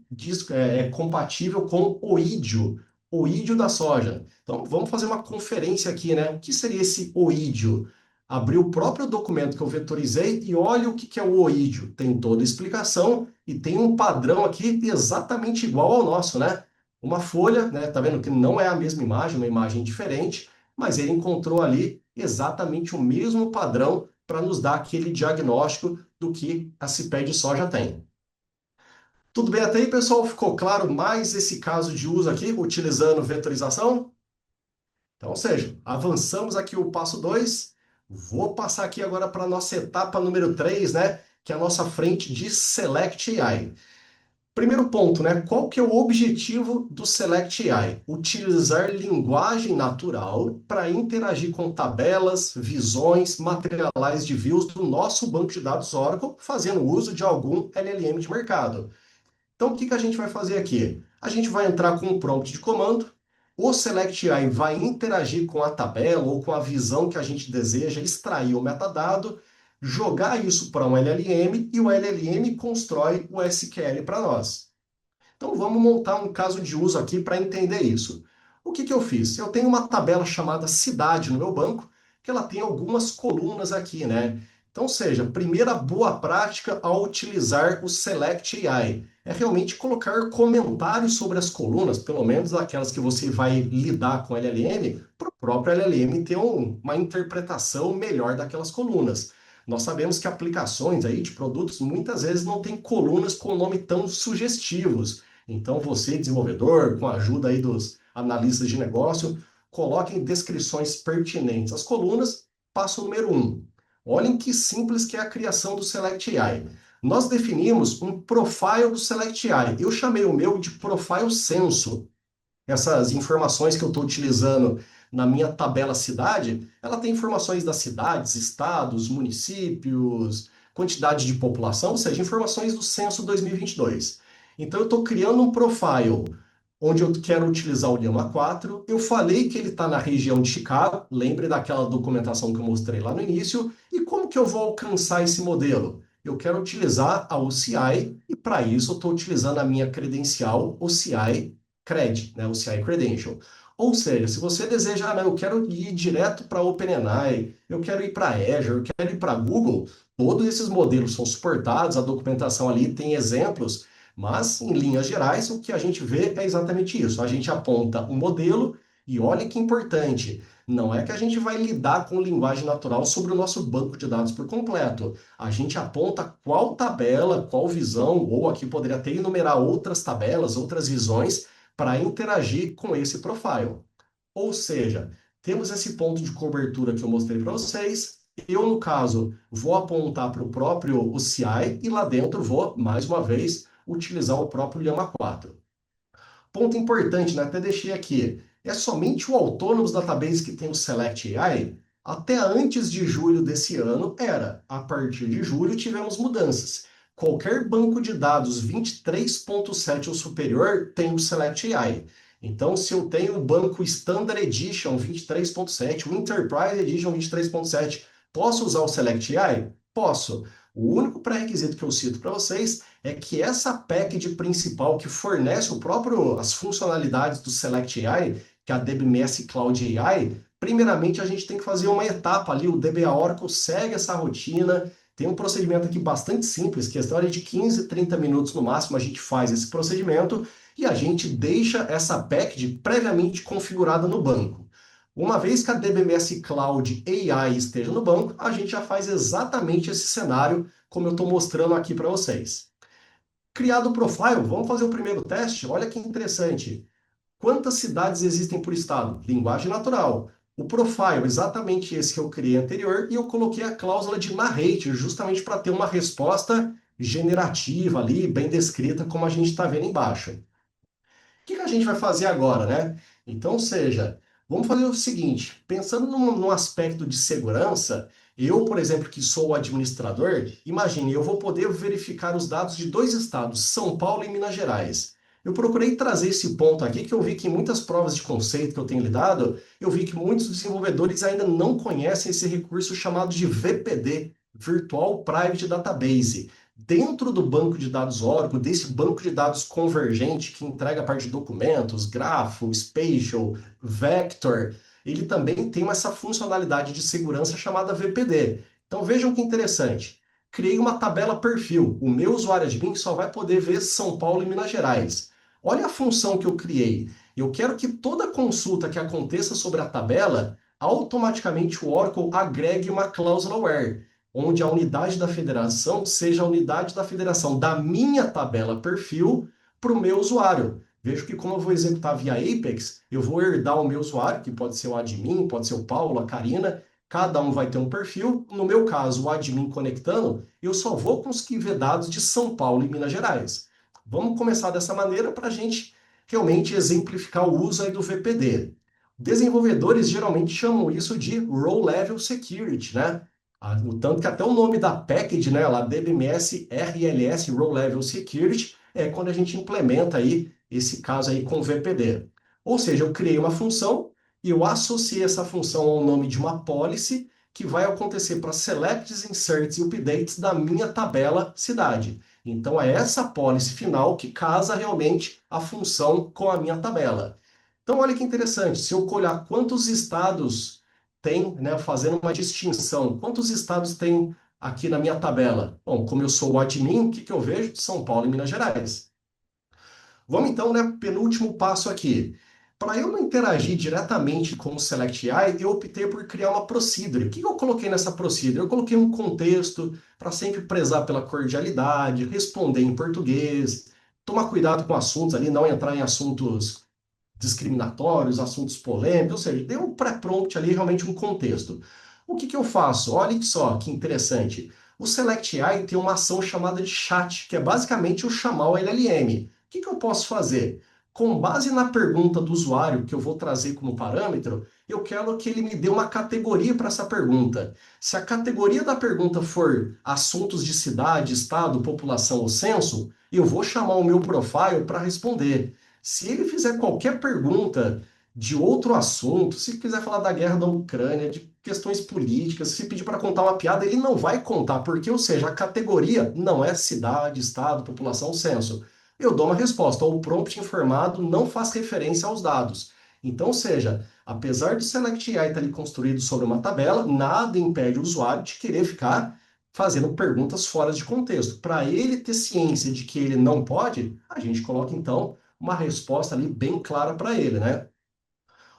é compatível com oídio da soja. Então, vamos fazer uma conferência aqui, né? O que seria esse oídio? Abri o próprio documento que eu vetorizei e olha o que é o oídio. Tem toda a explicação e tem um padrão aqui exatamente igual ao nosso, né? Uma folha, né? Tá vendo que não é a mesma imagem, uma imagem diferente, mas ele encontrou ali exatamente o mesmo padrão para nos dar aquele diagnóstico do que a CIPé de soja tem. Tudo bem até aí, pessoal? Ficou claro mais esse caso de uso aqui, utilizando vetorização? Então, ou seja, avançamos aqui o passo 2. Vou passar aqui agora para a nossa etapa número 3, né? Que é a nossa frente de Select AI. Primeiro ponto, né? Qual que é o objetivo do Select AI? Utilizar linguagem natural para interagir com tabelas, visões, materiais de views do nosso banco de dados Oracle, fazendo uso de algum LLM de mercado. Então, o que que a gente vai fazer aqui? A gente vai entrar com um prompt de comando, o Select AI vai interagir com a tabela ou com a visão que a gente deseja, extrair o metadado, jogar isso para um LLM e o LLM constrói o SQL para nós. Então vamos montar um caso de uso aqui para entender isso. O que que eu fiz? Eu tenho uma tabela chamada cidade no meu banco, que ela tem algumas colunas aqui, né? Então, seja, primeira boa prática ao utilizar o Select AI é realmente colocar comentários sobre as colunas, pelo menos aquelas que você vai lidar com o LLM, para o próprio LLM ter uma interpretação melhor daquelas colunas. Nós sabemos que aplicações aí de produtos muitas vezes não têm colunas com nome tão sugestivos. Então, você, desenvolvedor, com a ajuda aí dos analistas de negócio, coloquem descrições pertinentes às colunas. Passo número 1. Olhem que simples que é a criação do Select AI. Nós definimos um profile do Select AI. Eu chamei o meu de profile censo. Essas informações que eu estou utilizando na minha tabela cidade, ela tem informações das cidades, estados, municípios, quantidade de população, ou seja, informações do censo 2022. Então eu estou criando um profile onde eu quero utilizar o Llama 4. Eu falei que ele está na região de Chicago, lembre daquela documentação que eu mostrei lá no início. E como que eu vou alcançar esse modelo? Eu quero utilizar a OCI e para isso eu estou utilizando a minha credencial OCI Cred, né, OCI Credential. Ou seja, se você deseja, não, eu quero ir direto para OpenAI, eu quero ir para Azure, eu quero ir para Google, todos esses modelos são suportados, a documentação ali tem exemplos, mas, em linhas gerais, o que a gente vê é exatamente isso. A gente aponta um modelo e olha que importante. Não é que a gente vai lidar com linguagem natural sobre o nosso banco de dados por completo. A gente aponta qual tabela, qual visão, ou aqui poderia até enumerar outras tabelas, outras visões, para interagir com esse profile. Ou seja, temos esse ponto de cobertura que eu mostrei para vocês. Eu, no caso, vou apontar para o próprio OCI e lá dentro vou, mais uma vez, utilizar o próprio Llama 4. Ponto importante, né? Até deixei aqui. É somente o Autonomous Database que tem o Select AI? Até antes de julho desse ano era. A partir de julho tivemos mudanças. Qualquer banco de dados 23.7 ou superior tem o Select AI. Então, se eu tenho o banco Standard Edition 23.7, o Enterprise Edition 23.7, posso usar o Select AI? Posso. O único pré-requisito que eu cito para vocês é que essa package principal que fornece as funcionalidades do Select AI, que é a DBMS Cloud AI, primeiramente a gente tem que fazer uma etapa ali, o DBA Oracle segue essa rotina, tem um procedimento aqui bastante simples, questão de 15, 30 minutos no máximo a gente faz esse procedimento e a gente deixa essa package previamente configurada no banco. Uma vez que a DBMS Cloud AI esteja no banco, a gente já faz exatamente esse cenário como eu estou mostrando aqui para vocês. Criado o profile, vamos fazer o primeiro teste? Olha que interessante. Quantas cidades existem por estado? Linguagem natural. O profile, exatamente esse que eu criei anterior, e eu coloquei a cláusula de narrate, justamente para ter uma resposta generativa ali, bem descrita, como a gente está vendo embaixo. que a gente vai fazer agora, né? Então, ou seja, vamos fazer o seguinte, pensando num aspecto de segurança, eu, por exemplo, que sou o administrador, imagine, eu vou poder verificar os dados de dois estados, São Paulo e Minas Gerais. Eu procurei trazer esse ponto aqui, que eu vi que em muitas provas de conceito que eu tenho lidado, eu vi que muitos desenvolvedores ainda não conhecem esse recurso chamado de VPD, Virtual Private Database. Dentro do banco de dados Oracle, desse banco de dados convergente que entrega a parte de documentos, grafo, spatial, vector, ele também tem essa funcionalidade de segurança chamada VPD. Então vejam que interessante. Criei uma tabela perfil. O meu usuário admin só vai poder ver São Paulo e Minas Gerais. Olha a função que eu criei. Eu quero que toda consulta que aconteça sobre a tabela, automaticamente o Oracle agregue uma cláusula where, onde a unidade da federação seja a unidade da federação da minha tabela perfil para o meu usuário. Vejo que como eu vou executar via Apex, eu vou herdar o meu usuário, que pode ser o admin, pode ser o Paulo, a Karina, cada um vai ter um perfil. No meu caso, o admin conectando, eu só vou conseguir ver dados de São Paulo e Minas Gerais. Vamos começar dessa maneira para a gente realmente exemplificar o uso aí do VPD. Desenvolvedores geralmente chamam isso de Row Level Security, né? O tanto que até o nome da package, né, lá DBMS RLS Row Level Security, é quando a gente implementa aí esse caso aí com VPD. Ou seja, eu criei uma função e eu associei essa função ao nome de uma policy que vai acontecer para selects, inserts e updates da minha tabela cidade. Então é essa policy final que casa realmente a função com a minha tabela. Então olha que interessante, se eu olhar quantos estados tem, né, fazendo uma distinção, quantos estados tem aqui na minha tabela? Bom, como eu sou o admin, o que eu vejo? São Paulo e Minas Gerais. Vamos então, né, penúltimo passo aqui. Para eu não interagir diretamente com o Select AI, eu optei por criar uma procedure. O que eu coloquei nessa procedure? Eu coloquei um contexto para sempre prezar pela cordialidade, responder em português, tomar cuidado com assuntos ali, não entrar em assuntos discriminatórios, assuntos polêmicos, ou seja, deu um pré-prompt ali, realmente um contexto. O que eu faço? Olha só que interessante. O Select AI tem uma ação chamada de chat, que é basicamente o chamar o LLM. O que eu posso fazer? Com base na pergunta do usuário que eu vou trazer como parâmetro, eu quero que ele me dê uma categoria para essa pergunta. Se a categoria da pergunta for assuntos de cidade, estado, população ou censo, eu vou chamar o meu profile para responder. Se ele fizer qualquer pergunta de outro assunto, se quiser falar da guerra da Ucrânia, de questões políticas, se pedir para contar uma piada, ele não vai contar, porque, ou seja, a categoria não é cidade, estado, população, censo. Eu dou uma resposta, ou o prompt informado não faz referência aos dados. Então, ou seja, apesar do Select AI estar ali construído sobre uma tabela, nada impede o usuário de querer ficar fazendo perguntas fora de contexto. Para ele ter ciência de que ele não pode, a gente coloca então uma resposta ali bem clara para ele, né?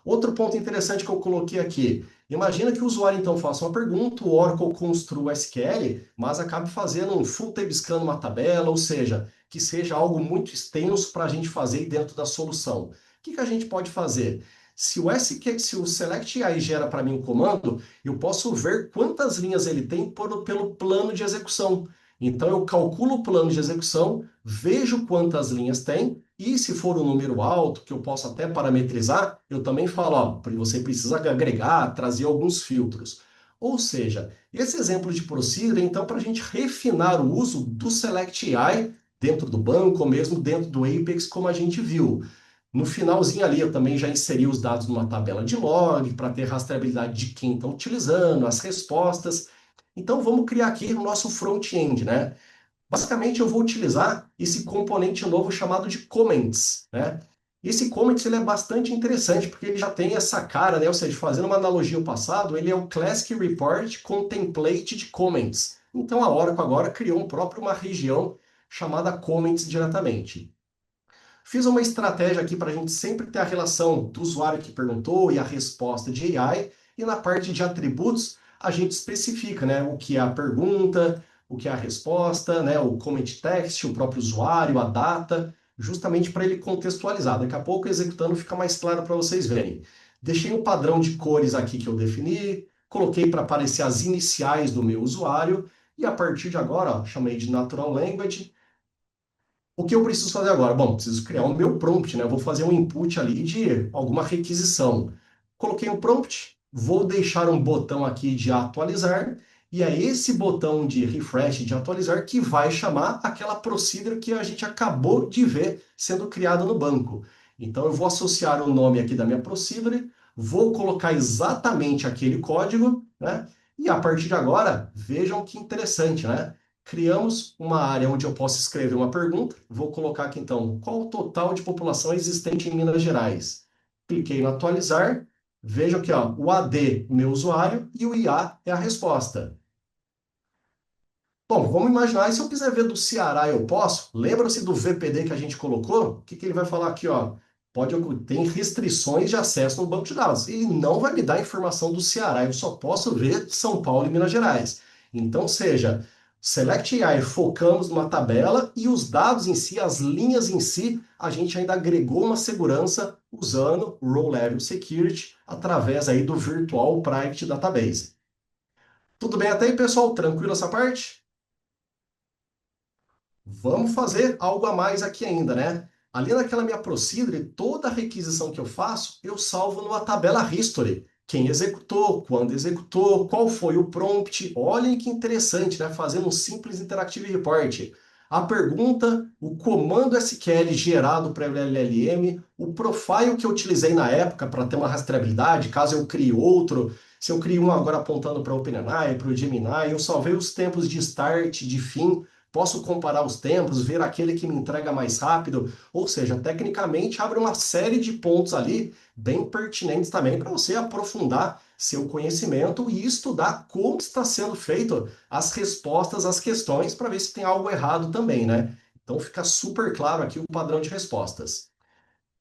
Outro ponto interessante que eu coloquei aqui. Imagina que o usuário então faça uma pergunta, o Oracle construa o SQL, mas acabe fazendo um full table scan numa tabela, ou seja, que seja algo muito extenso para a gente fazer dentro da solução. O que a gente pode fazer? Se o Select AI gera para mim um comando, eu posso ver quantas linhas ele tem pelo plano de execução. Então eu calculo o plano de execução, vejo quantas linhas tem, e se for um número alto, que eu posso até parametrizar, eu também falo, ó, você precisa agregar, trazer alguns filtros. Ou seja, esse exemplo de procedure, então, para a gente refinar o uso do Select AI dentro do banco, ou mesmo dentro do Apex, como a gente viu. No finalzinho ali, eu também já inseri os dados numa tabela de log, para ter rastreabilidade de quem está utilizando, as respostas. Então, vamos criar aqui o nosso front-end, né? Basicamente, eu vou utilizar esse componente novo chamado de comments, né? Esse comments ele é bastante interessante porque ele já tem essa cara, né? Ou seja, fazendo uma analogia ao passado, ele é o Classic Report com template de comments. Então, a Oracle agora criou uma região chamada comments diretamente. Fiz uma estratégia aqui para a gente sempre ter a relação do usuário que perguntou e a resposta de AI, e na parte de atributos a gente especifica, né, o que é a pergunta, o que é a resposta, né, o comment text, o próprio usuário, a data, justamente para ele contextualizar. Daqui a pouco executando fica mais claro para vocês verem. Deixei um padrão de cores aqui que eu defini, coloquei para aparecer as iniciais do meu usuário, e a partir de agora, ó, chamei de Natural Language. O que eu preciso fazer agora? Bom, preciso criar o meu prompt, né? Eu vou fazer um input ali de alguma requisição. Coloquei um prompt, vou deixar um botão aqui de atualizar, e é esse botão de refresh, de atualizar, que vai chamar aquela procedure que a gente acabou de ver sendo criada no banco. Então eu vou associar o nome aqui da minha procedure, vou colocar exatamente aquele código, né? E a partir de agora, vejam que interessante, né? Criamos uma área onde eu posso escrever uma pergunta. Vou colocar aqui então, qual o total de população existente em Minas Gerais? Cliquei no atualizar. Vejam aqui, ó, o AD, meu usuário, e o IA é a resposta. Bom, vamos imaginar, e se eu quiser ver do Ceará, eu posso? Lembra-se do VPD que a gente colocou? O que que ele vai falar aqui, ó? Tem restrições de acesso no banco de dados. Ele não vai me dar informação do Ceará, eu só posso ver São Paulo e Minas Gerais. Então, seja, Select AI, focamos numa tabela e os dados em si, as linhas em si, a gente ainda agregou uma segurança usando Row Level Security através aí do Virtual Private Database. Tudo bem até aí, pessoal? Tranquilo essa parte? Vamos fazer algo a mais aqui ainda, né? Ali naquela minha procedure, toda requisição que eu faço, eu salvo numa tabela history. Quem executou, quando executou, qual foi o prompt. Olhem que interessante, né? Fazendo um simples Interactive Report. A pergunta, o comando SQL gerado para o LLM, o profile que eu utilizei na época para ter uma rastreabilidade, caso eu crie outro. Se eu crio um agora apontando para o OpenAI, para o Gemini, eu salvei os tempos de start, de fim. Posso comparar os tempos, ver aquele que me entrega mais rápido, ou seja, tecnicamente abre uma série de pontos ali bem pertinentes também para você aprofundar seu conhecimento e estudar como está sendo feito as respostas às questões para ver se tem algo errado também, né? Então fica super claro aqui o padrão de respostas.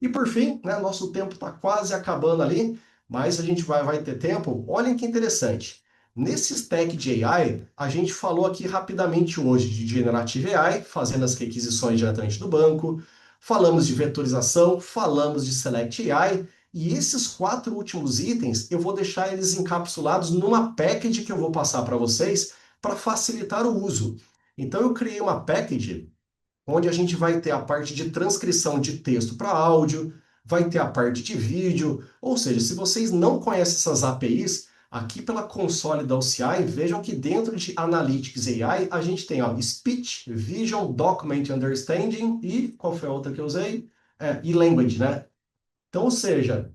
E por fim, né, nosso tempo está quase acabando ali, mas a gente vai ter tempo. Olhem que interessante. Nesse stack de AI, a gente falou aqui rapidamente hoje de Generative AI, fazendo as requisições diretamente do banco, falamos de vetorização, falamos de Select AI, e esses quatro últimos itens eu vou deixar eles encapsulados numa package que eu vou passar para vocês para facilitar o uso. Então eu criei uma package onde a gente vai ter a parte de transcrição de texto para áudio, vai ter a parte de vídeo, ou seja, se vocês não conhecem essas APIs, aqui pela console da OCI, vejam que dentro de Analytics AI a gente tem ó, Speech, Vision, Document Understanding e qual foi a outra que eu usei? E Language, né? Então, ou seja,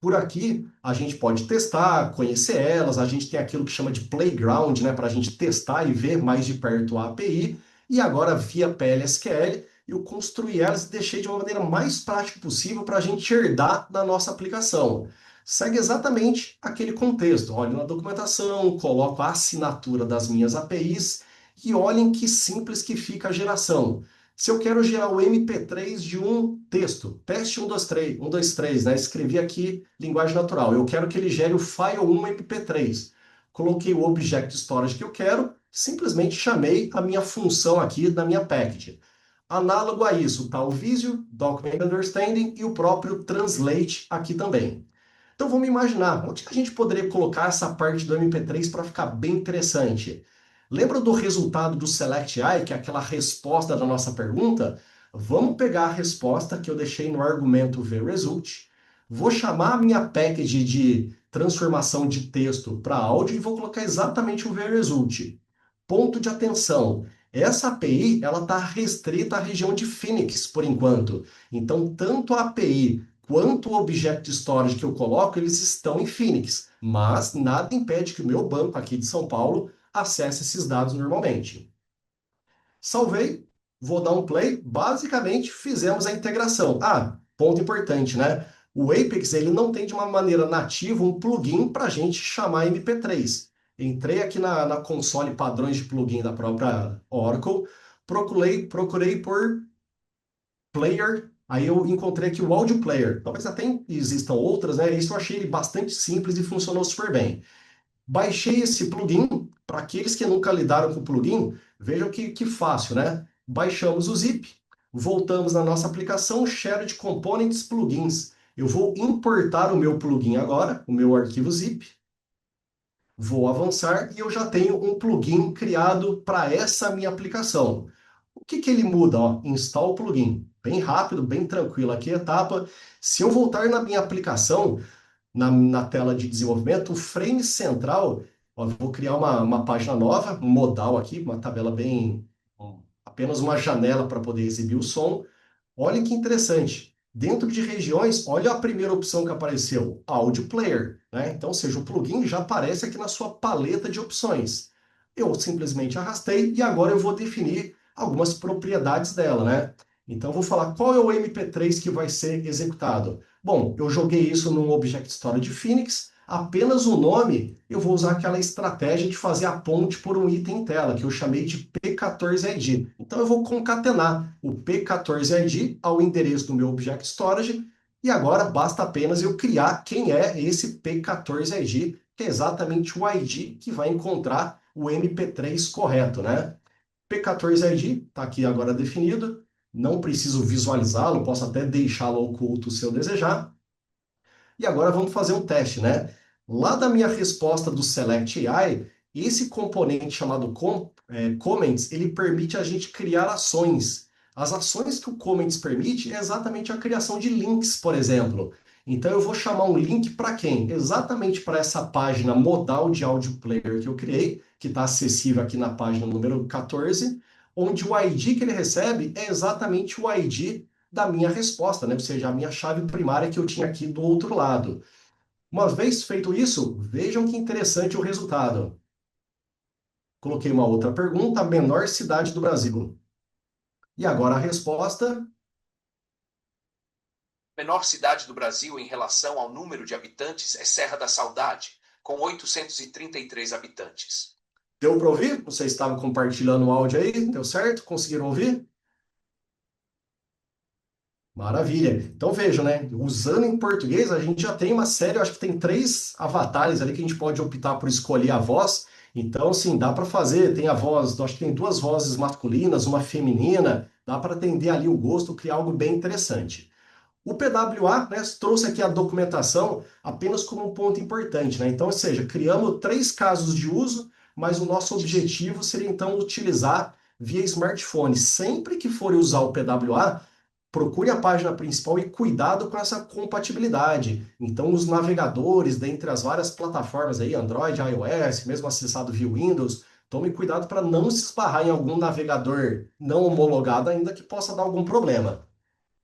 por aqui a gente pode testar, conhecer elas, a gente tem aquilo que chama de playground, né, para a gente testar e ver mais de perto a API, e agora via PLSQL eu construí elas e deixei de uma maneira mais prática possível para a gente herdar na nossa aplicação. Segue exatamente aquele contexto. Olhem na documentação, coloco a assinatura das minhas APIs e olhem que simples que fica a geração. Se eu quero gerar o MP3 de um texto, teste 123, 123, né? Escrevi aqui linguagem natural. Eu quero que ele gere o file 1 MP3. Coloquei o object storage que eu quero, simplesmente chamei a minha função aqui da minha package. Análogo a isso, está o Visio, Document Understanding e o próprio Translate aqui também. Então vamos imaginar, onde que a gente poderia colocar essa parte do MP3 para ficar bem interessante? Lembra do resultado do Select AI, que é aquela resposta da nossa pergunta? Vamos pegar a resposta que eu deixei no argumento VResult, vou chamar a minha package de transformação de texto para áudio e vou colocar exatamente o VResult. Ponto de atenção. Essa API ela está restrita à região de Phoenix por enquanto. Então, tanto a API quanto o Object Storage que eu coloco, eles estão em Phoenix. Mas nada impede que o meu banco aqui de São Paulo acesse esses dados normalmente. Salvei, vou dar um play. Basicamente, fizemos a integração. Ah, ponto importante, né? O Apex ele não tem de uma maneira nativa um plugin para a gente chamar MP3. Entrei aqui na console padrões de plugin da própria Oracle, procurei por player, aí eu encontrei aqui o Audio Player. Talvez até existam outras, né? Isso eu achei ele bastante simples e funcionou super bem. Baixei esse plugin, para aqueles que nunca lidaram com o plugin, vejam que fácil, né? Baixamos o zip, voltamos na nossa aplicação Shared Components Plugins. Eu vou importar o meu plugin agora, o meu arquivo zip, vou avançar e eu já tenho um plugin criado para essa minha aplicação. O que que ele muda? Ó, instala o plugin. Bem rápido, bem tranquilo aqui a etapa. Se eu voltar na minha aplicação, na tela de desenvolvimento, o frame central, ó, eu vou criar uma página nova, um modal aqui, uma tabela bem, apenas uma janela para poder exibir o som. Olha que interessante. Dentro de regiões, olha a primeira opção que apareceu, Audio Player, né? Então, ou seja, o plugin já aparece aqui na sua paleta de opções. Eu simplesmente arrastei e agora eu vou definir algumas propriedades dela, né? Então, eu vou falar qual é o MP3 que vai ser executado. Bom, eu joguei isso num Object Store de Phoenix, apenas o nome, eu vou usar aquela estratégia de fazer a ponte por um item em tela, que eu chamei de P14ID. Então eu vou concatenar o P14ID ao endereço do meu Object Storage, e agora basta apenas eu criar quem é esse P14ID, que é exatamente o ID que vai encontrar o MP3 correto, né? P14ID está aqui agora definido, não preciso visualizá-lo, posso até deixá-lo oculto se eu desejar. E agora vamos fazer um teste, né? Lá da minha resposta do Select AI, esse componente chamado Comments, ele permite a gente criar ações. As ações que o Comments permite é exatamente a criação de links, por exemplo. Então eu vou chamar um link para quem? Exatamente para essa página modal de áudio player que eu criei, que está acessível aqui na página número 14, onde o ID que ele recebe é exatamente o ID da minha resposta, né? Ou seja, a minha chave primária que eu tinha aqui do outro lado. Uma vez feito isso, vejam que interessante o resultado. Coloquei uma outra pergunta, a menor cidade do Brasil. E agora a resposta. Menor cidade do Brasil em relação ao número de habitantes é Serra da Saudade, com 833 habitantes. Deu para ouvir? Vocês estavam compartilhando o áudio aí? Deu certo? Conseguiram ouvir? Maravilha. Então vejam, né? Usando em português, a gente já tem uma série, eu acho que tem 3 avatares ali que a gente pode optar por escolher a voz. Então, sim, dá para fazer. Tem a voz, acho que tem 2 vozes masculinas, uma feminina. Dá para atender ali o gosto, criar algo bem interessante. O PWA, né, trouxe aqui a documentação apenas como um ponto importante, né? Então, ou seja, criamos 3 casos de uso, mas o nosso objetivo seria então utilizar via smartphone. Sempre que for usar o PWA, procure a página principal e cuidado com essa compatibilidade. Então, os navegadores, dentre as várias plataformas aí, Android, iOS, mesmo acessado via Windows, tome cuidado para não se esbarrar em algum navegador não homologado ainda que possa dar algum problema.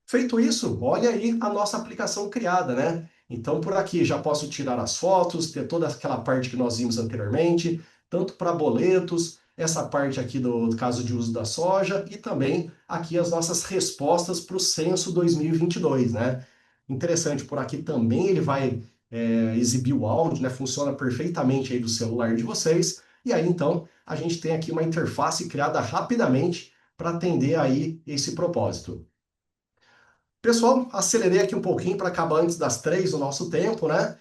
Feito isso, olha aí a nossa aplicação criada, né? Então, por aqui já posso tirar as fotos, ter toda aquela parte que nós vimos anteriormente, tanto para boletos, essa parte aqui do caso de uso da soja e também aqui as nossas respostas para o censo 2022, né? Interessante, por aqui também ele vai exibir o áudio, né? Funciona perfeitamente aí do celular de vocês. E aí, então, a gente tem aqui uma interface criada rapidamente para atender aí esse propósito. Pessoal, acelerei aqui um pouquinho para acabar antes das 3 o nosso tempo, né?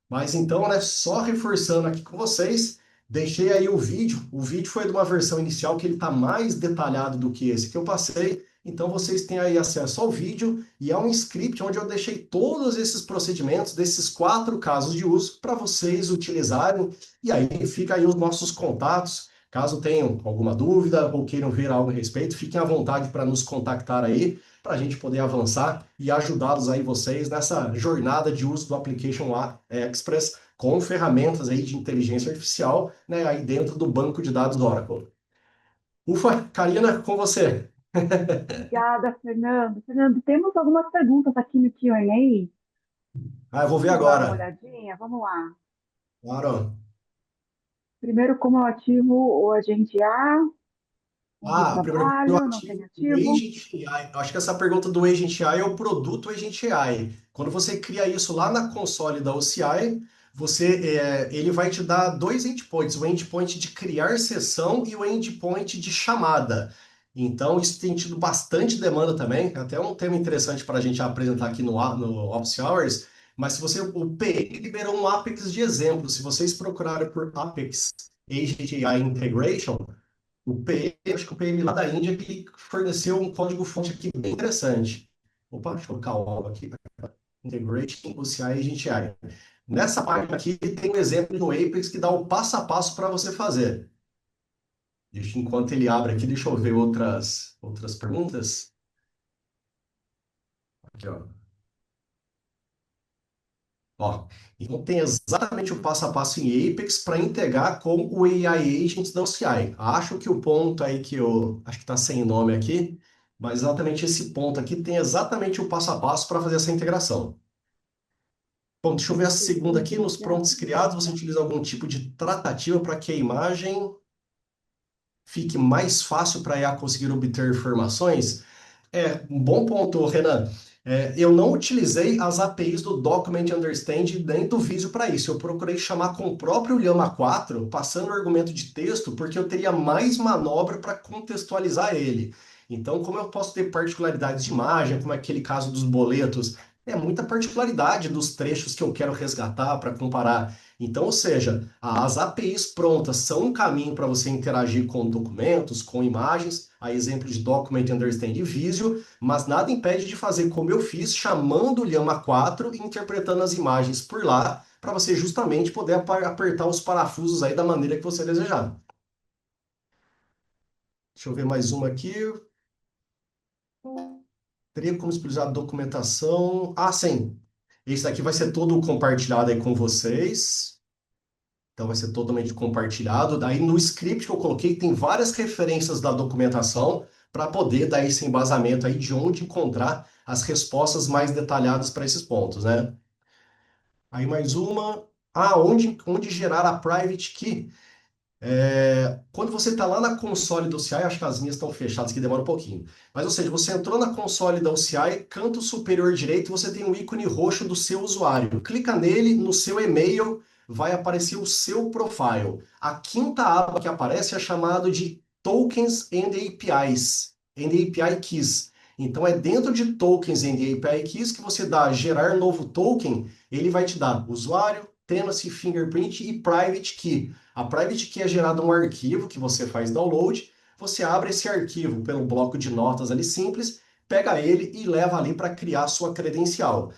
Mas então, né, só reforçando aqui com vocês, deixei aí o vídeo. O vídeo foi de uma versão inicial que ele está mais detalhado do que esse que eu passei. Então vocês têm aí acesso ao vídeo e é um script onde eu deixei todos esses procedimentos desses 4 casos de uso para vocês utilizarem. E aí fica aí os nossos contatos. Caso tenham alguma dúvida ou queiram ver algo a respeito, fiquem à vontade para nos contactar aí, para a gente poder avançar e ajudá-los aí vocês nessa jornada de uso do Application Express com ferramentas aí de inteligência artificial, né, aí dentro do banco de dados do Oracle. Ufa, Karina, com você. Obrigada, Fernando. Fernando, temos algumas perguntas aqui no Q&A. Ah, eu vou ver Vamos dar uma agora. olhadinha? Vamos lá. Claro. Primeiro, como eu ativo o agente A onde Primeiro, eu trabalho, não tem ativo o ativo. Agent AI. Eu acho que essa pergunta do Agent AI é o produto Agent AI. Quando você cria isso lá na console da OCI, ele vai te dar 2 endpoints, o endpoint de criar sessão e o endpoint de chamada. Então, isso tem tido bastante demanda também. Até um tema interessante para a gente apresentar aqui no Office Hours. Mas se você, o PE liberou um Apex de exemplo. Se vocês procurarem por Apex Agent AI Integration, acho que o PM lá da Índia que forneceu um código-fonte aqui bem interessante. Opa, deixa eu colocar o algo aqui. Integrating OCI Agent AI. Nessa página aqui tem um exemplo no Apex que dá o passo a passo para você fazer. Enquanto ele abre aqui, deixa eu ver outras perguntas. Aqui, ó. Ó, então tem exatamente o passo a passo em Apex para integrar com o AI Agents da OCI. Acho que o ponto aí que eu acho que está sem nome aqui, mas exatamente esse ponto aqui tem exatamente o passo a passo para fazer essa integração. Bom, deixa eu ver a segunda aqui. Nos prompts criados, você utiliza algum tipo de tratativa para que a imagem fique mais fácil para a IA conseguir obter informações? É, um bom ponto, Renan. Eu não utilizei as APIs do Document Understand nem do Visio para isso. Eu procurei chamar com o próprio Llama 4, passando o argumento de texto, porque eu teria mais manobra para contextualizar ele. Então, como eu posso ter particularidades de imagem, como aquele caso dos boletos, é muita particularidade dos trechos que eu quero resgatar para comparar. Então, ou seja, as APIs prontas são um caminho para você interagir com documentos, com imagens, a exemplo de Document Understand e Visio, mas nada impede de fazer como eu fiz, chamando o Llama 4 e interpretando as imagens por lá, para você justamente poder apertar os parafusos aí da maneira que você desejar. Deixa eu ver mais uma aqui. Teria como explicar a documentação? Ah, sim. Esse daqui vai ser todo compartilhado aí com vocês. Então vai ser totalmente compartilhado. Daí no script que eu coloquei tem várias referências da documentação para poder dar esse embasamento aí de onde encontrar as respostas mais detalhadas para esses pontos, né? Aí mais uma. Ah, onde gerar a private key? Quando você está lá na console do OCI, acho que as minhas estão fechadas, que demora um pouquinho. Mas, ou seja, você entrou na console da OCI, canto superior direito, você tem um ícone roxo do seu usuário. Clica nele, no seu e-mail, vai aparecer o seu profile. A quinta aba que aparece é chamada de Tokens and APIs, and API Keys. Então, é dentro de Tokens and API Keys que você dá gerar novo token, ele vai te dar usuário, tenancy, fingerprint e private key. A private key é gerado um arquivo que você faz download, você abre esse arquivo pelo bloco de notas ali simples, pega ele e leva ali para criar a sua credencial.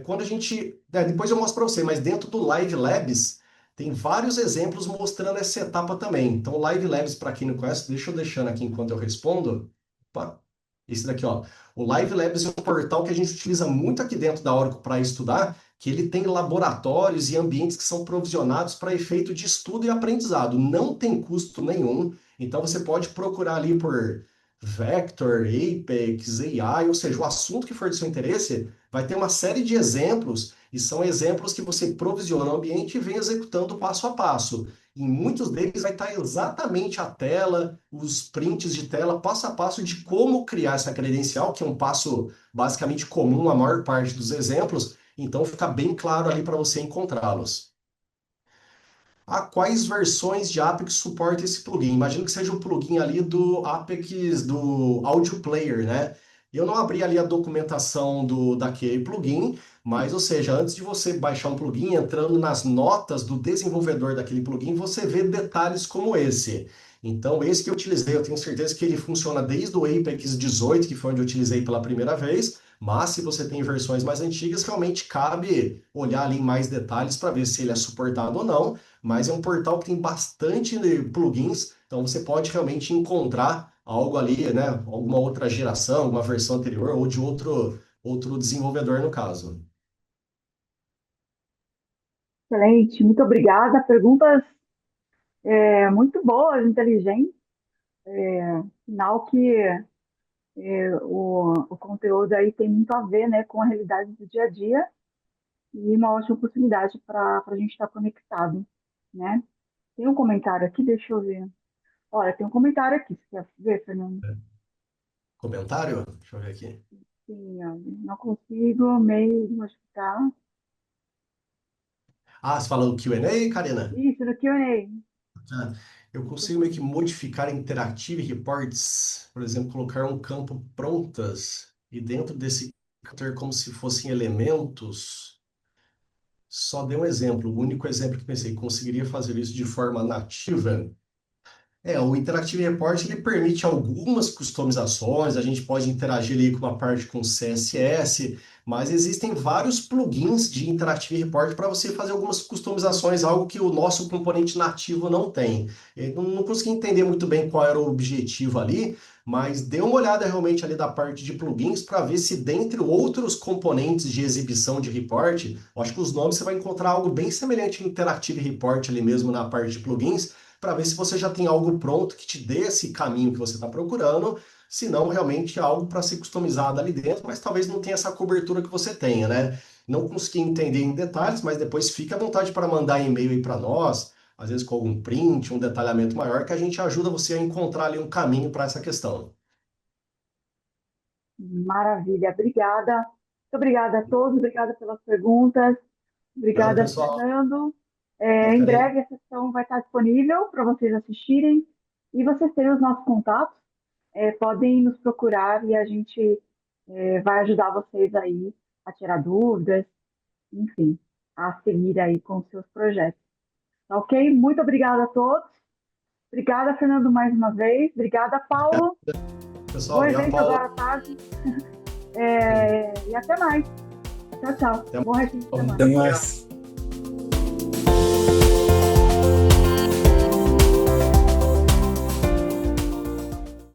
Quando a gente. Depois eu mostro para você, mas dentro do Live Labs tem vários exemplos mostrando essa etapa também. Então, o Live Labs, para quem não conhece, deixa eu deixando aqui enquanto eu respondo. Opa, esse daqui, ó. O Live Labs é um portal que a gente utiliza muito aqui dentro da Oracle para estudar, que ele tem laboratórios e ambientes que são provisionados para efeito de estudo e aprendizado. Não tem custo nenhum. Então, você pode procurar ali por Vector, Apex, AI, ou seja, o assunto que for de seu interesse, vai ter uma série de exemplos, e são exemplos que você provisiona o ambiente e vem executando passo a passo. Em muitos deles vai estar exatamente a tela, os prints de tela, passo a passo de como criar essa credencial, que é um passo basicamente comum à maior parte dos exemplos, então fica bem claro ali para você encontrá-los. Quais versões de Apex suporta esse plugin? Imagino que seja o plugin ali do Apex, do Audio Player, né? Eu não abri ali a documentação daquele plugin, mas, ou seja, antes de você baixar um plugin, entrando nas notas do desenvolvedor daquele plugin, você vê detalhes como esse. Então, esse que eu utilizei, eu tenho certeza que ele funciona desde o Apex 18, que foi onde eu utilizei pela primeira vez, mas se você tem versões mais antigas, realmente cabe olhar ali em mais detalhes para ver se ele é suportado ou não, mas é um portal que tem bastante plugins, então você pode realmente encontrar algo ali, né? Alguma outra geração, alguma versão anterior ou de outro desenvolvedor no caso. Excelente, muito obrigada. Perguntas muito boas, inteligentes. Sinal que o conteúdo aí tem muito a ver, né, com a realidade do dia a dia e uma ótima oportunidade para a gente estar conectado, né? Tem um comentário aqui, deixa eu ver. Olha, tem um comentário aqui, você quer ver, Fernando? Comentário? Deixa eu ver aqui. Sim, ó, não consigo meio modificar. Você falou do Q&A, Karina? Isso, no Q&A. Ah, eu consigo meio que modificar Interactive Reports, por exemplo, colocar um campo prontas e dentro desse ter como se fossem elementos. Só dei um exemplo, o único exemplo que pensei, conseguiria fazer isso de forma nativa. O Interactive Report ele permite algumas customizações, a gente pode interagir ali com uma parte com CSS, mas existem vários plugins de Interactive Report para você fazer algumas customizações, algo que o nosso componente nativo não tem. Eu não consegui entender muito bem qual era o objetivo ali, mas dê uma olhada realmente ali da parte de plugins para ver se, dentre outros componentes de exibição de report, eu acho que os nomes você vai encontrar algo bem semelhante ao Interactive Report ali mesmo na parte de plugins, para ver se você já tem algo pronto que te dê esse caminho que você está procurando, se não realmente é algo para ser customizado ali dentro, mas talvez não tenha essa cobertura que você tenha, né? Não consegui entender em detalhes, mas depois fique à vontade para mandar e-mail aí para nós, às vezes com algum print, um detalhamento maior, que a gente ajuda você a encontrar ali um caminho para essa questão. Maravilha, obrigada. Muito obrigada a todos, obrigada pelas perguntas, Nada, obrigada, pessoal. Fernando. Eu Em queria. breve a sessão vai estar disponível para vocês assistirem e vocês terem os nossos contatos. Podem nos procurar e a gente vai ajudar vocês aí a tirar dúvidas, enfim, a seguir aí com os seus projetos. Tá ok? Muito obrigada a todos. Obrigada, Fernando, mais uma vez. Obrigada, Paulo. Pessoal, Bom obrigado, evento Paulo. agora à tarde. E até mais. Tchau, tchau. Até Bom resto de mais. semana. Até mais.